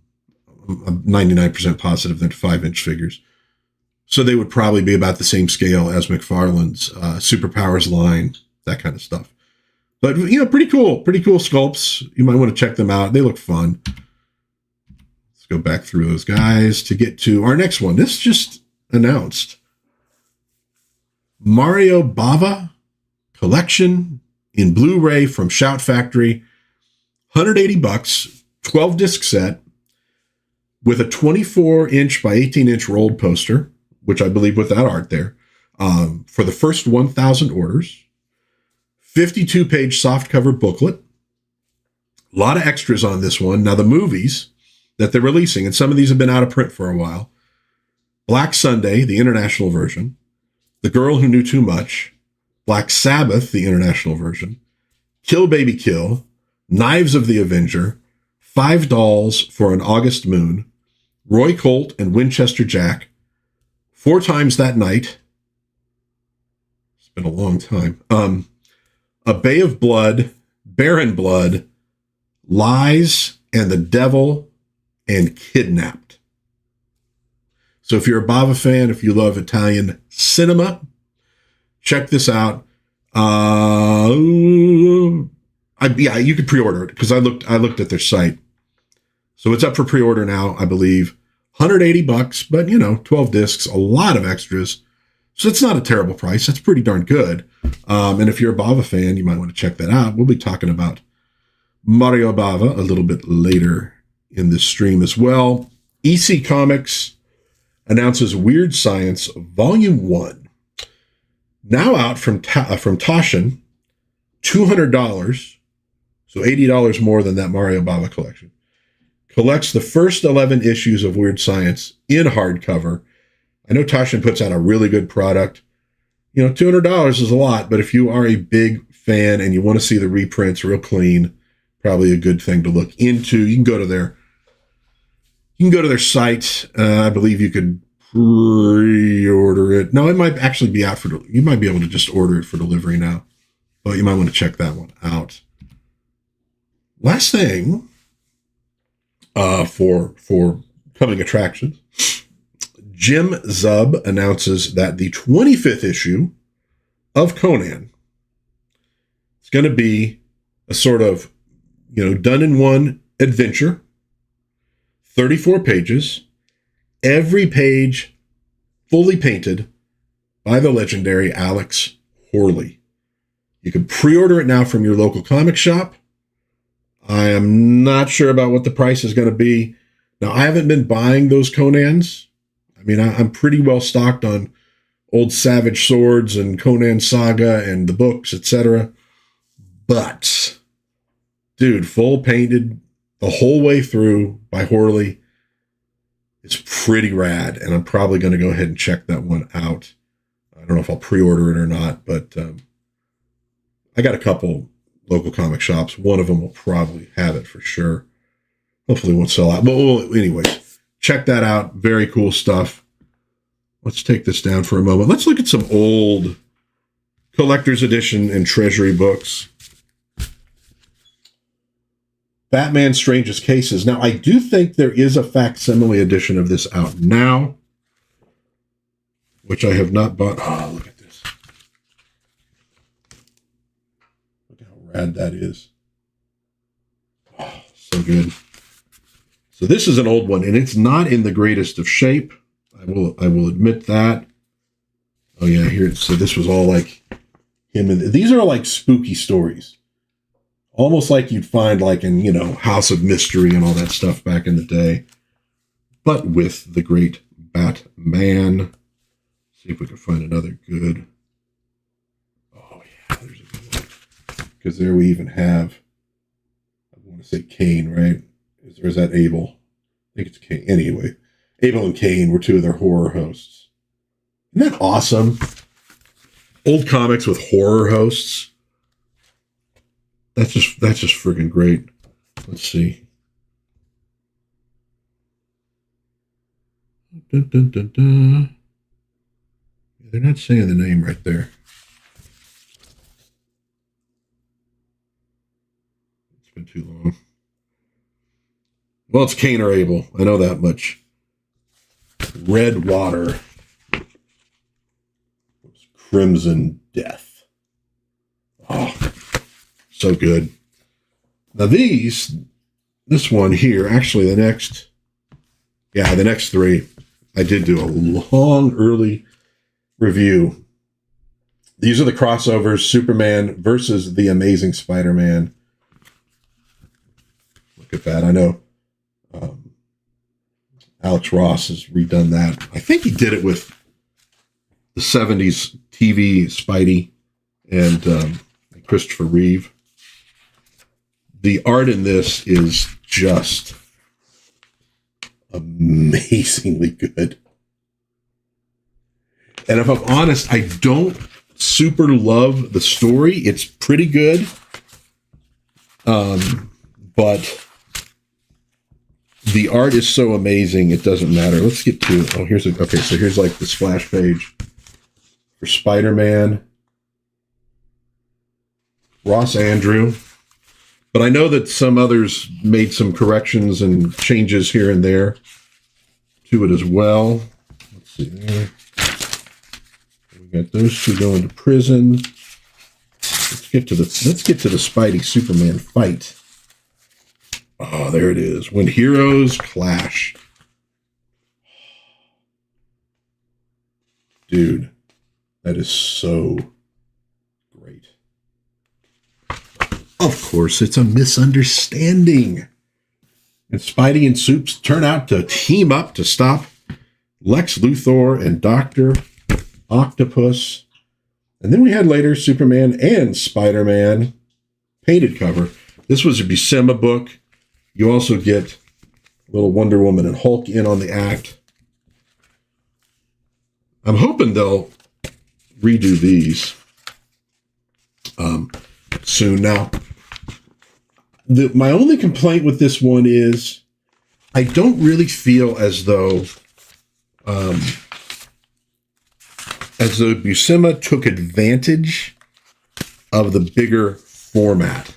A: 99% positive they're 5-inch figures. So they would probably be about the same scale as McFarlane's Superpowers line, that kind of stuff. But, pretty cool sculpts. You might want to check them out. They look fun. Let's go back through those guys to get to our next one. This just announced. Mario Bava collection in Blu-ray from Shout Factory. $180, 12 disc set with a 24-inch by 18-inch rolled poster, which I believe with that art there, for the first 1,000 orders. 52-page softcover booklet. A lot of extras on this one. Now, the movies that they're releasing, and some of these have been out of print for a while. Black Sunday, the international version. The Girl Who Knew Too Much. Black Sabbath, the international version. Kill Baby Kill. Knives of the Avenger, 5 Dolls for an August Moon, Roy Colt and Winchester Jack, 4 Times That Night. It's been a long time. A Bay of Blood, Baron Blood, Lies and the Devil, and Kidnapped. So if you're a Bava fan, if you love Italian cinema, check this out. You could pre-order it because I looked at their site. So it's up for pre-order now, I believe. $180, but 12 discs, a lot of extras. So it's not a terrible price. That's pretty darn good. And if you're a Bava fan, you might want to check that out. We'll be talking about Mario Bava a little bit later in this stream as well. EC Comics announces Weird Science Volume 1. Now out from Taschen, $200, so $80 more than that Mario Bava collection. Collects the first 11 issues of Weird Science in hardcover. I know Taschen puts out a really good product. $200 is a lot, but if you are a big fan and you want to see the reprints real clean, probably a good thing to look into. You can go to their site. I believe you could pre-order it. No, it might actually be out you might be able to just order it for delivery now, but you might want to check that one out. Last thing, for coming attractions, Jim Zub announces that the 25th issue of Conan is going to be a sort of, done-in-one adventure, 34 pages, every page fully painted by the legendary Alex Horley. You can pre-order it now from your local comic shop. I am not sure about what the price is going to be. Now, I haven't been buying those Conans. I mean, I'm pretty well stocked on old Savage Swords and Conan Saga and the books, etc. But, dude, full painted the whole way through by Horley. It's pretty rad, and I'm probably going to go ahead and check that one out. I don't know if I'll pre-order it or not, but I got a couple local comic shops. One of them will probably have it for sure. Hopefully it won't sell out. Well, anyways, check that out. Very cool stuff. Let's take this down for a moment. Let's look at some old collector's edition and treasury books. Batman Strangest Cases. Now, I do think there is a facsimile edition of this out now, which I have not bought. Oh, look at this. Look how rad that is. Oh, so good. So this is an old one, and it's not in the greatest of shape. I will admit that. Oh, yeah, here. So this was all like him. And these are like spooky stories. Almost like you'd find like in, House of Mystery and all that stuff back in the day. But with the great Batman. See if we can find another good. Oh, yeah, there's a good one. Because there we even have, I want to say Cain, right? Or is that Abel? I think it's Cain. Anyway, Abel and Cain were two of their horror hosts. Isn't that awesome? Old comics with horror hosts. That's just friggin' great. Let's see. Dun, dun, dun, dun. They're not saying the name right there. It's been too long. Well, it's Cain or Abel. I know that much. Red Water. Crimson Death. Oh, so good. Now this one here, actually the next three, I did do a long early review. These are the crossovers, Superman versus the Amazing Spider-Man. Look at that. I know Alex Ross has redone that. I think he did it with the 70s TV Spidey and Christopher Reeve. The art in this is just amazingly good. And if I'm honest, I don't super love the story. It's pretty good. But the art is so amazing, it doesn't matter. Let's get to it. Oh, so here's like the splash page for Spider-Man. Ross Andrew. But I know that some others made some corrections and changes here and there to it as well. Let's see there. We got those two going to prison. Let's get to the Spidey Superman fight. Oh, there it is. When heroes clash. Dude, that is so great. Of course, it's a misunderstanding. And Spidey and Supes turn out to team up to stop Lex Luthor and Dr. Octopus. And then we had later Superman and Spider-Man painted cover. This was a Buscema book. You also get little Wonder Woman and Hulk in on the act. I'm hoping they'll redo these soon. Now, my only complaint with this one is I don't really feel as though Buscema took advantage of the bigger format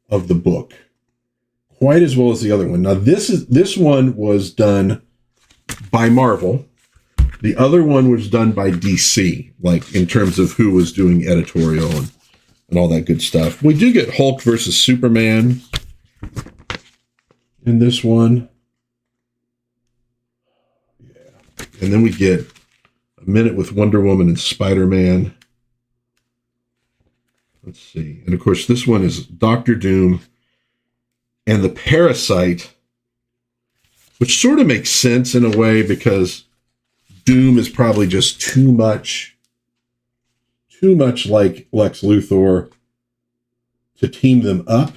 A: of the book quite as well as the other one. Now, this one was done by Marvel. The other one was done by DC, like in terms of who was doing editorial and all that good stuff. We do get Hulk versus Superman in this one. Yeah. And then we get a minute with Wonder Woman and Spider-Man. Let's see. And of course, this one is Doctor Doom and the Parasite, which sort of makes sense in a way because Doom is probably just too much like Lex Luthor to team them up,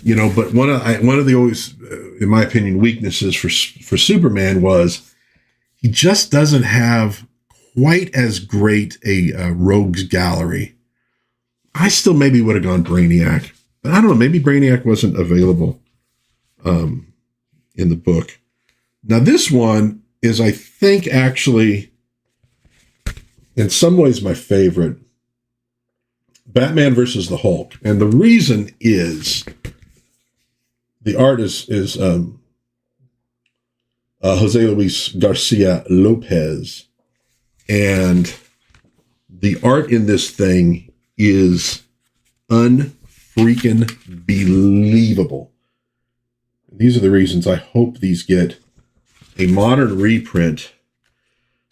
A: But one of the always, in my opinion, weaknesses for Superman was he just doesn't have quite as great a rogues gallery. I still maybe would have gone Brainiac, but I don't know. Maybe Brainiac wasn't available in the book. Now this one is, I think, actually, in some ways, my favorite. Batman versus the Hulk. And the reason is the art is Jose Luis Garcia Lopez. And the art in this thing is unfreaking believable. These are the reasons I hope these get a modern reprint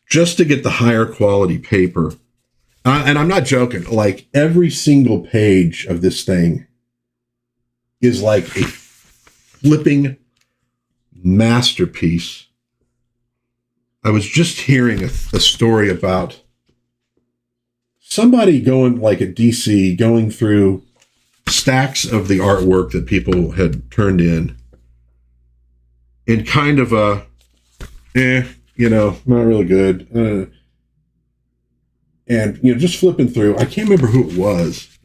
A: just to get the higher quality paper. And I'm not joking. Like, every single page of this thing is like a flipping masterpiece. I was just hearing a story about somebody going, like at DC, going through stacks of the artwork that people had turned in and kind of not really good. And, just flipping through, I can't remember who it was.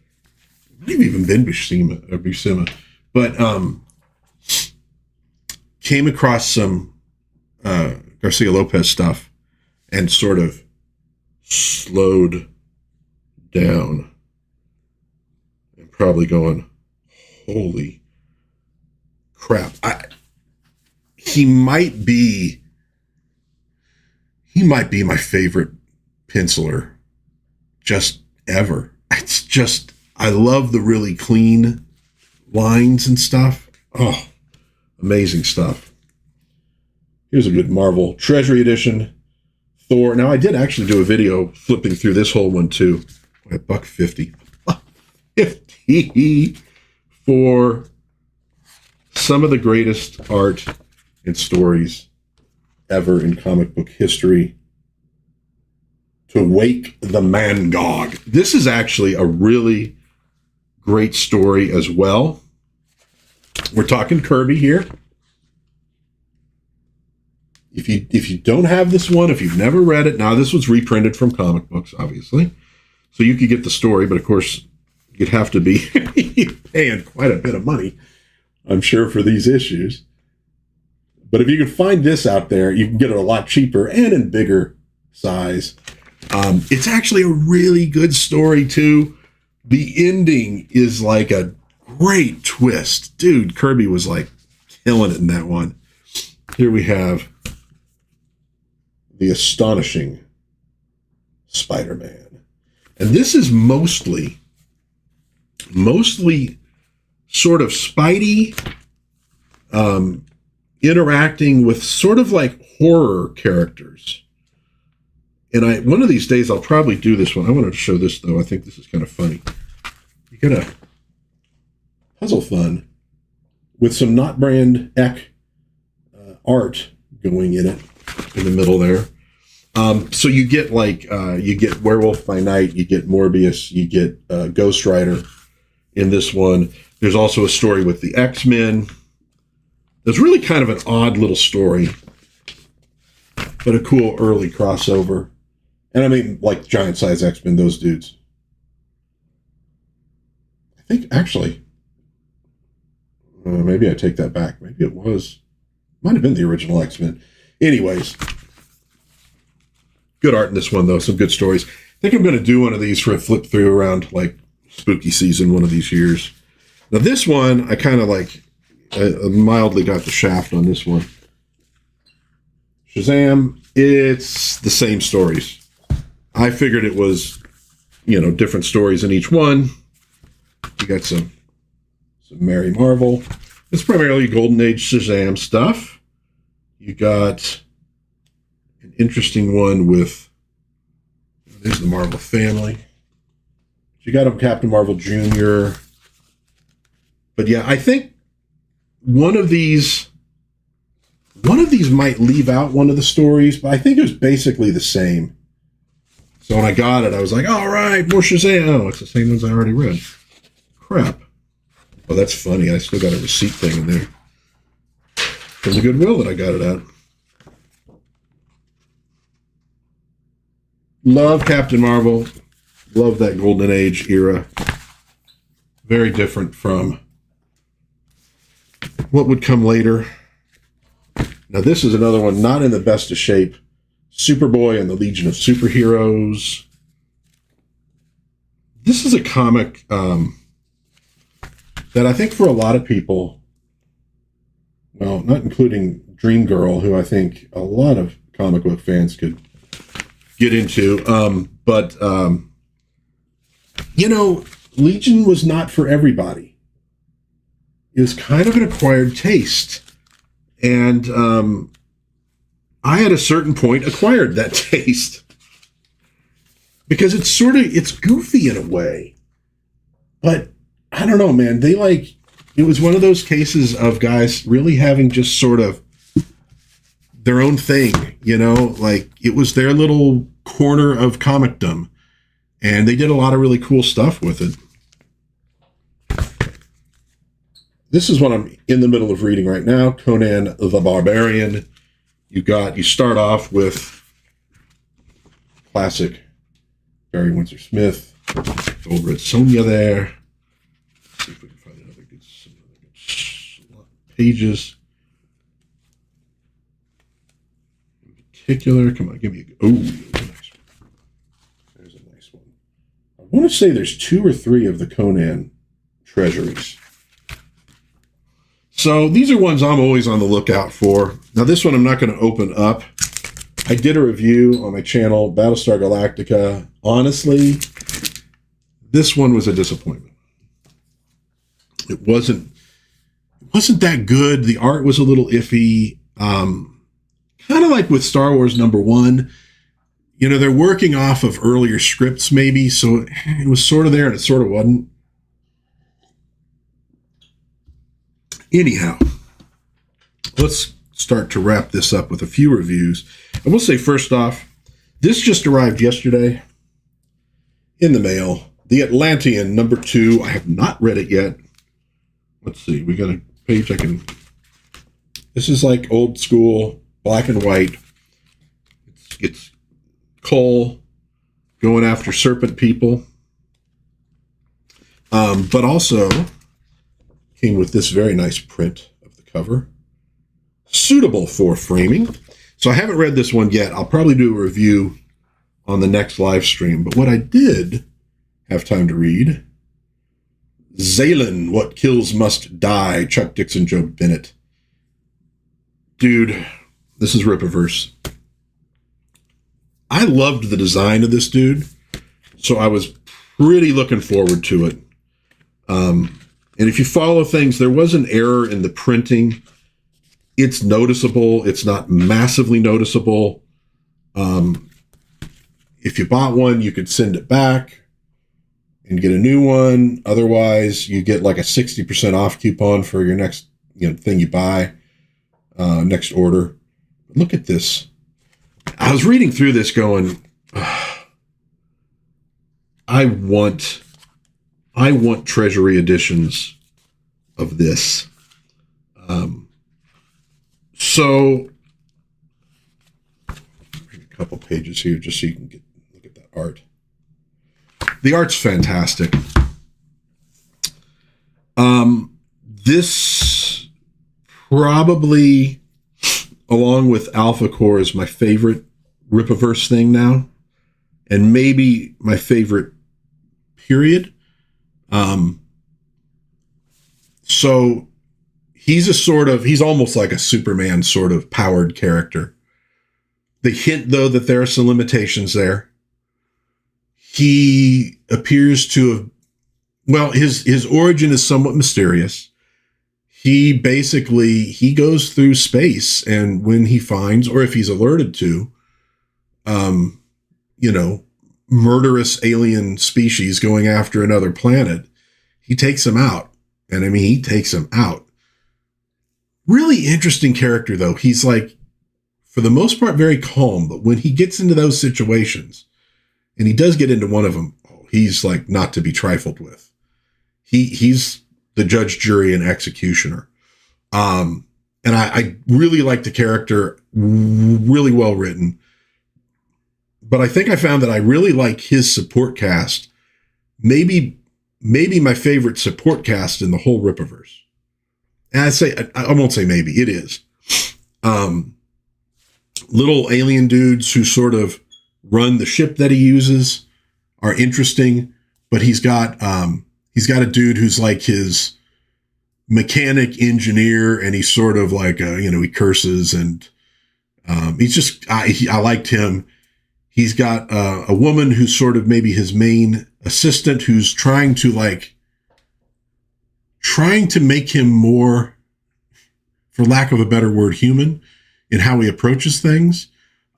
A: It might have even been Buscema. But came across some Garcia Lopez stuff and sort of slowed down and probably going, holy crap. He might be my favorite penciler just ever. It's just, I love the really clean lines and stuff. Oh, amazing stuff. Here's a good Marvel Treasury Edition Thor. Now, I did actually do a video flipping through this whole one too. At $1.50. $1.50 for some of the greatest art and stories ever in comic book history. To Wake the Mangog. This is actually a really great story as well. We're talking Kirby here. If you don't have this one, if you've never read it, now this was reprinted from comic books, obviously. So you could get the story, but of course, you'd have to be paying quite a bit of money, I'm sure, for these issues. But if you can find this out there, you can get it a lot cheaper and in bigger size. It's actually a really good story, too. The ending is like a great twist. Dude, Kirby was like killing it in that one. Here we have the astonishing Spider-Man. And this is mostly sort of Spidey interacting with sort of like horror characters. And one of these days I'll probably do this one. I wanted to show this, though. I think this is kind of funny. You get a puzzle fun with some not brand Eck art going in it in the middle there. So you get you get Werewolf by Night, you get Morbius, you get Ghost Rider in this one. There's also a story with the X-Men. It's really kind of an odd little story, but a cool early crossover. And I mean, like giant size X-Men, those dudes. I think actually, maybe I take that back. Maybe it might have been the original X-Men. Anyways, good art in this one, though. Some good stories. I think I'm going to do one of these for a flip through around like spooky season one of these years. Now this one, I kind of like mildly got the shaft on this one. Shazam, it's the same stories. I figured it was, different stories in each one. You got some Mary Marvel. It's primarily Golden Age Shazam stuff. You got an interesting one with, there's the Marvel family. You got a Captain Marvel Jr. But yeah, I think one of these might leave out one of the stories, but I think it was basically the same. So when I got it, I was like, all right, more Shazam. Oh, it's the same ones I already read. Crap. Oh, that's funny. I still got a receipt thing in there from the Goodwill that I got it at. Love Captain Marvel. Love that Golden Age era. Very different from what would come later. Now, this is another one not in the best of shape. Superboy and the Legion of Superheroes. This is a comic that I think for a lot of people, well, not including Dream Girl, who I think a lot of comic book fans could get into, Legion was not for everybody. It was kind of an acquired taste. And I, at a certain point, acquired that taste. Because it's goofy in a way. But, I don't know, man. It was one of those cases of guys really having just sort of their own thing, like it was their little corner of comicdom. And they did a lot of really cool stuff with it. This is what I'm in the middle of reading right now, Conan the Barbarian. You start off with classic Barry Windsor Smith, Old Red Sonja there. Let's see if we can find another good pages. In particular, come on, give me a nice one. There's a nice one. I want to say there's 2 or 3 of the Conan treasuries. So these are ones I'm always on the lookout for. Now this one I'm not going to open up. I did a review on my channel, Battlestar Galactica. Honestly, this one was a disappointment. It wasn't that good. The art was a little iffy. Kind of like with Star Wars #1. They're working off of earlier scripts maybe, so it was sort of there and it sort of wasn't. Anyhow, let's start to wrap this up with a few reviews. I will say, first off, this just arrived yesterday in the mail. The Atlantean #2. I have not read it yet. Let's see. We got a page I can... This is like old school, black and white. It's Cole going after serpent people. But also came with this very nice print of the cover, suitable for framing. So I haven't read this one yet. I'll probably do a review on the next live stream. But what I did have time to read, Zalen, What Kills Must Die, Chuck Dixon, Joe Bennett. Dude, this is Rippaverse. I loved the design of this dude, so I was pretty looking forward to it. And if you follow things, there was an error in the printing. It's noticeable. It's not massively noticeable. If you bought one, you could send it back and get a new one. Otherwise, you get like a 60% off coupon for your next thing you buy, next order. Look at this. I was reading through this going, I want treasury editions of this. So a couple pages here just so you can look at that art. The art's fantastic. This probably, along with Alpha Core, is my favorite Rippaverse thing now, and maybe my favorite period. So he's almost like a Superman sort of powered character. They hint, though, that there are some limitations there. He appears to have, well, his origin is somewhat mysterious. He goes through space, and when he finds, or if he's alerted to, murderous alien species going after another planet, he takes them out. And I mean, he takes them out. Really interesting character, though. He's like, for the most part, very calm. But when he gets into those situations, and he does get into one of them, he's like not to be trifled with. He's the judge, jury, and executioner. And I really like the character, really well written. But I think I found that I really like his support cast. Maybe my favorite support cast in the whole Rippaverse. And I won't say maybe, it is. Little alien dudes who sort of run the ship that he uses are interesting, but he's got a dude who's like his mechanic engineer, and he's sort of like he curses, and he's just I liked him. He's got a woman who's sort of maybe his main assistant, who's trying to make him more, for lack of a better word, human in how he approaches things.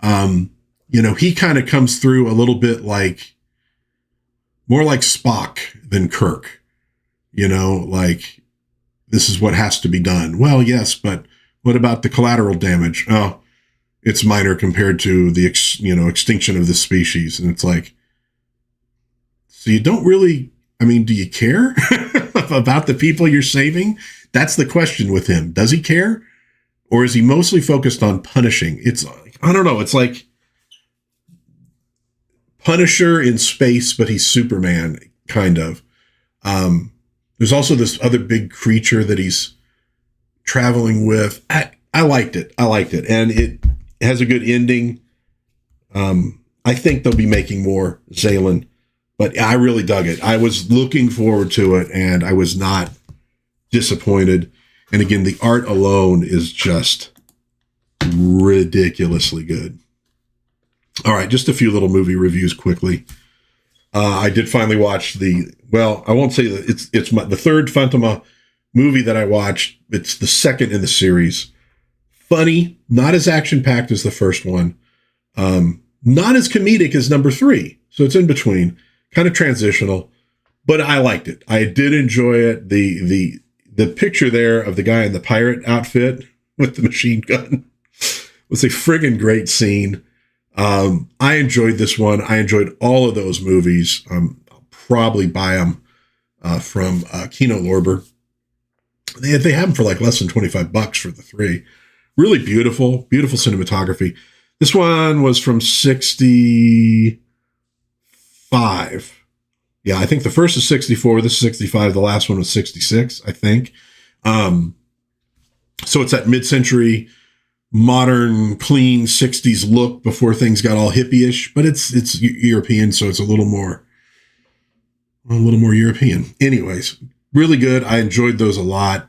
A: He kind of comes through a little bit more like Spock than Kirk. Like, this is what has to be done. Well, yes, but what about the collateral damage? Oh, it's minor compared to the extinction of the species. And it's like, so you don't really, do you care about the people you're saving? That's the question with him. Does he care? Or is he mostly focused on punishing? It's like, I don't know. It's like Punisher in space, but he's Superman, kind of. There's also this other big creature that he's traveling with. I liked it. And it has a good ending. I think they'll be making more Zalen, but I really dug it. I was looking forward to it, and I was not disappointed. And again, the art alone is just ridiculously good. All right, just a few little movie reviews quickly. I did finally watch I won't say that it's the third Fantoma movie that I watched. It's the second in the series. Funny, not as action-packed as the first one. Not as comedic as number 3. So it's in between, kind of transitional, but I liked it. I did enjoy it. The picture there of the guy in the pirate outfit with the machine gun was a friggin' great scene. I enjoyed this one. I enjoyed all of those movies. I'll probably buy them from Kino Lorber. They have them for like less than $25 for the 3. Really beautiful cinematography. This one was from 65. Yeah, I think the first is 64, this is 65, the last one was 66, I think. So it's that mid-century, modern, clean 60s look before things got all hippie-ish, but it's European, so it's a little more European. Anyways, really good. I enjoyed those a lot.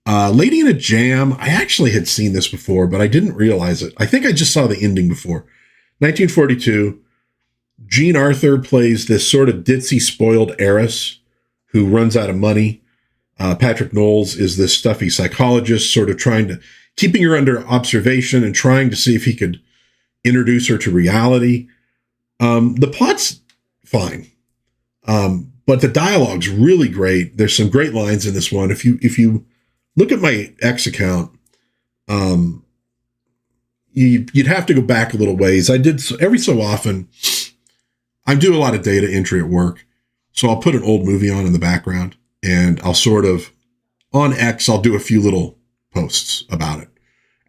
A: Lady in a Jam, I actually had seen this before, but I didn't realize it. I think I just saw the ending before. 1942, Jean Arthur plays this sort of ditzy, spoiled heiress who runs out of money. Patrick Knowles is this stuffy psychologist, sort of keeping her under observation and trying to see if he could introduce her to reality. The plot's fine. But the dialogue's really great. There's some great lines in this one. If you look at my X account, you'd have to go back a little ways. I did every so often. I do a lot of data entry at work, so I'll put an old movie on in the background, and I'll sort of on X. I'll do a few little posts about it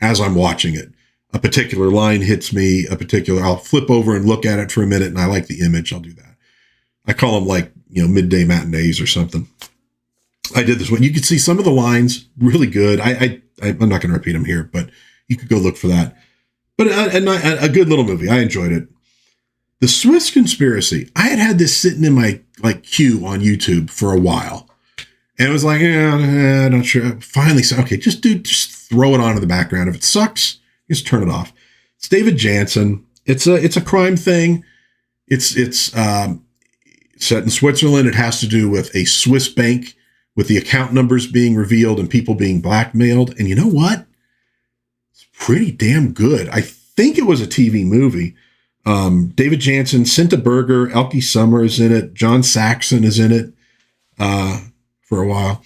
A: as I'm watching it. A particular line hits me. I'll flip over and look at it for a minute, and I like the image. I'll do that. I call them like midday matinees or something. I did this one. You could see some of the lines really good. I'm not going to repeat them here, but you could go look for that. But a good little movie. I enjoyed it. The Swiss Conspiracy. I had this sitting in my queue on YouTube for a while, and it was like, not sure. Finally said, okay, just throw it on in the background. If it sucks, just turn it off. It's David Janssen. It's a crime thing. It's set in Switzerland. It has to do with a Swiss bank with the account numbers being revealed and people being blackmailed. And you know what? It's pretty damn good. I think it was a TV movie. David Janssen, Cinta Berger, Elke Summer is in it. John Saxon is in it for a while.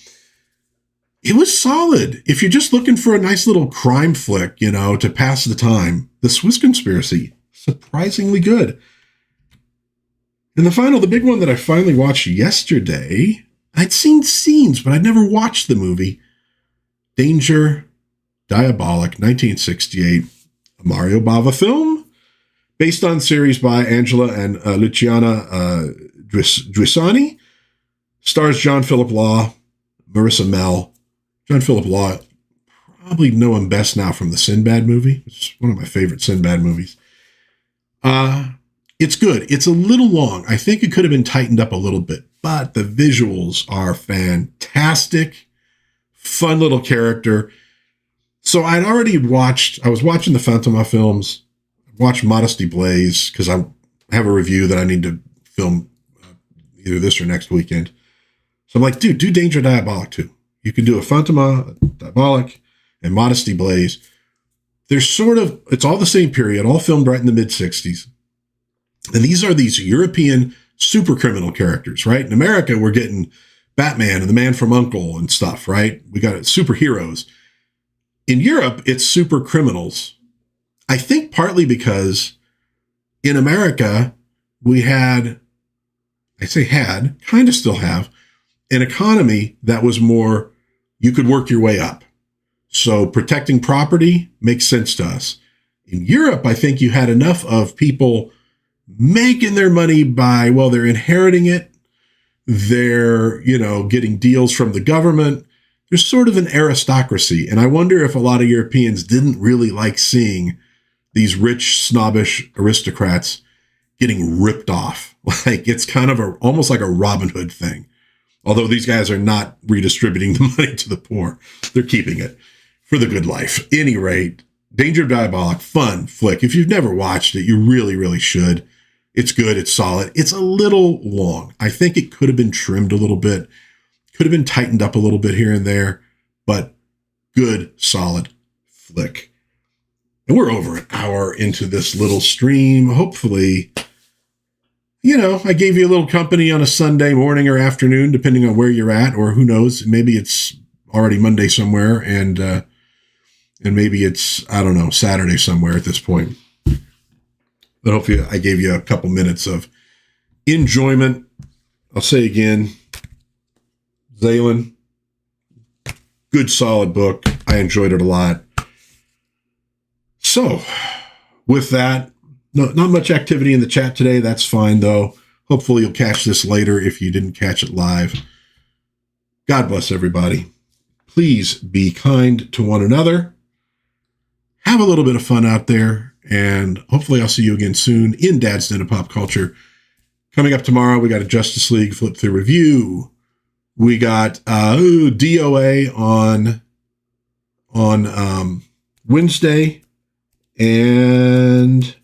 A: It was solid. If you're just looking for a nice little crime flick, to pass the time, The Swiss Conspiracy, surprisingly good. And the big one that I finally watched yesterday, I'd seen scenes, but I'd never watched the movie. Danger, Diabolik, 1968, a Mario Bava film, based on series by Angela and Luciana Druisani. Stars John Philip Law, Marissa Mell. John Philip Law, probably know him best now from the Sinbad movie. It's one of my favorite Sinbad movies. It's good. It's a little long. I think it could have been tightened up a little bit, but the visuals are fantastic. Fun little character. So I was watching the Fantomas films, watched Modesty Blaze, because I have a review that I need to film either this or next weekend. So I'm like, dude, do Danger Diabolik too. You can do a Fantomas, Diabolik, and Modesty Blaze. It's all the same period, all filmed right in the mid-60s. And these are these European super criminal characters, right? In America, we're getting Batman and the Man from U.N.C.L.E. and stuff, right? We got superheroes. In Europe, it's super criminals. I think partly because in America, we kind of still have, an economy that was more, you could work your way up. So protecting property makes sense to us. In Europe, I think you had enough of people making their money by, they're inheriting it. They're, getting deals from the government. There's sort of an aristocracy. And I wonder if a lot of Europeans didn't really like seeing these rich, snobbish aristocrats getting ripped off. Like it's kind of almost like a Robin Hood thing. Although these guys are not redistributing the money to the poor. They're keeping it for the good life. At any rate, Danger Diabolik, fun flick. If you've never watched it, you really, really should. It's good. It's solid. It's a little long. I think it could have been trimmed a little bit. Could have been tightened up a little bit here and there. But good, solid flick. And we're over an hour into this little stream. Hopefully, I gave you a little company on a Sunday morning or afternoon, depending on where you're at, or who knows, maybe it's already Monday somewhere, and maybe it's, I don't know, Saturday somewhere at this point. But hopefully I gave you a couple minutes of enjoyment. I'll say again, Zalen, good, solid book. I enjoyed it a lot. So with that, not much activity in the chat today. That's fine, though. Hopefully you'll catch this later if you didn't catch it live. God bless everybody. Please be kind to one another. Have a little bit of fun out there. And hopefully I'll see you again soon in Dad's Den of Pop Culture. Coming up tomorrow, we got a Justice League flip through review. We got DOA on Wednesday. And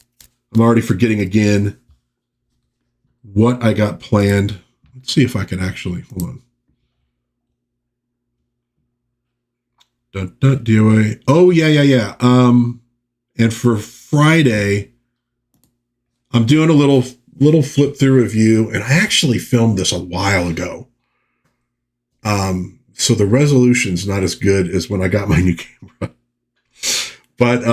A: I'm already forgetting again what I got planned. Let's see if I can actually, hold on. DOA. Oh, yeah. And for Friday, I'm doing a little flip through review, and I actually filmed this a while ago. So the resolution's not as good as when I got my new camera. But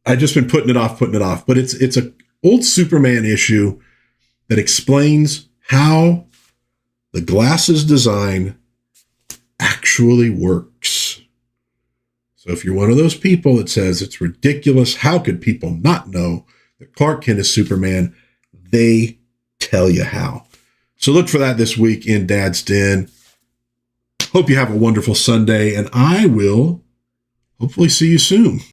A: I just been putting it off. But it's a old Superman issue that explains how the glasses design actually works. So if you're one of those people that says it's ridiculous, how could people not know that Clark Kent is Superman? They tell you how. So look for that this week in Dad's Den. Hope you have a wonderful Sunday, and I will hopefully see you soon.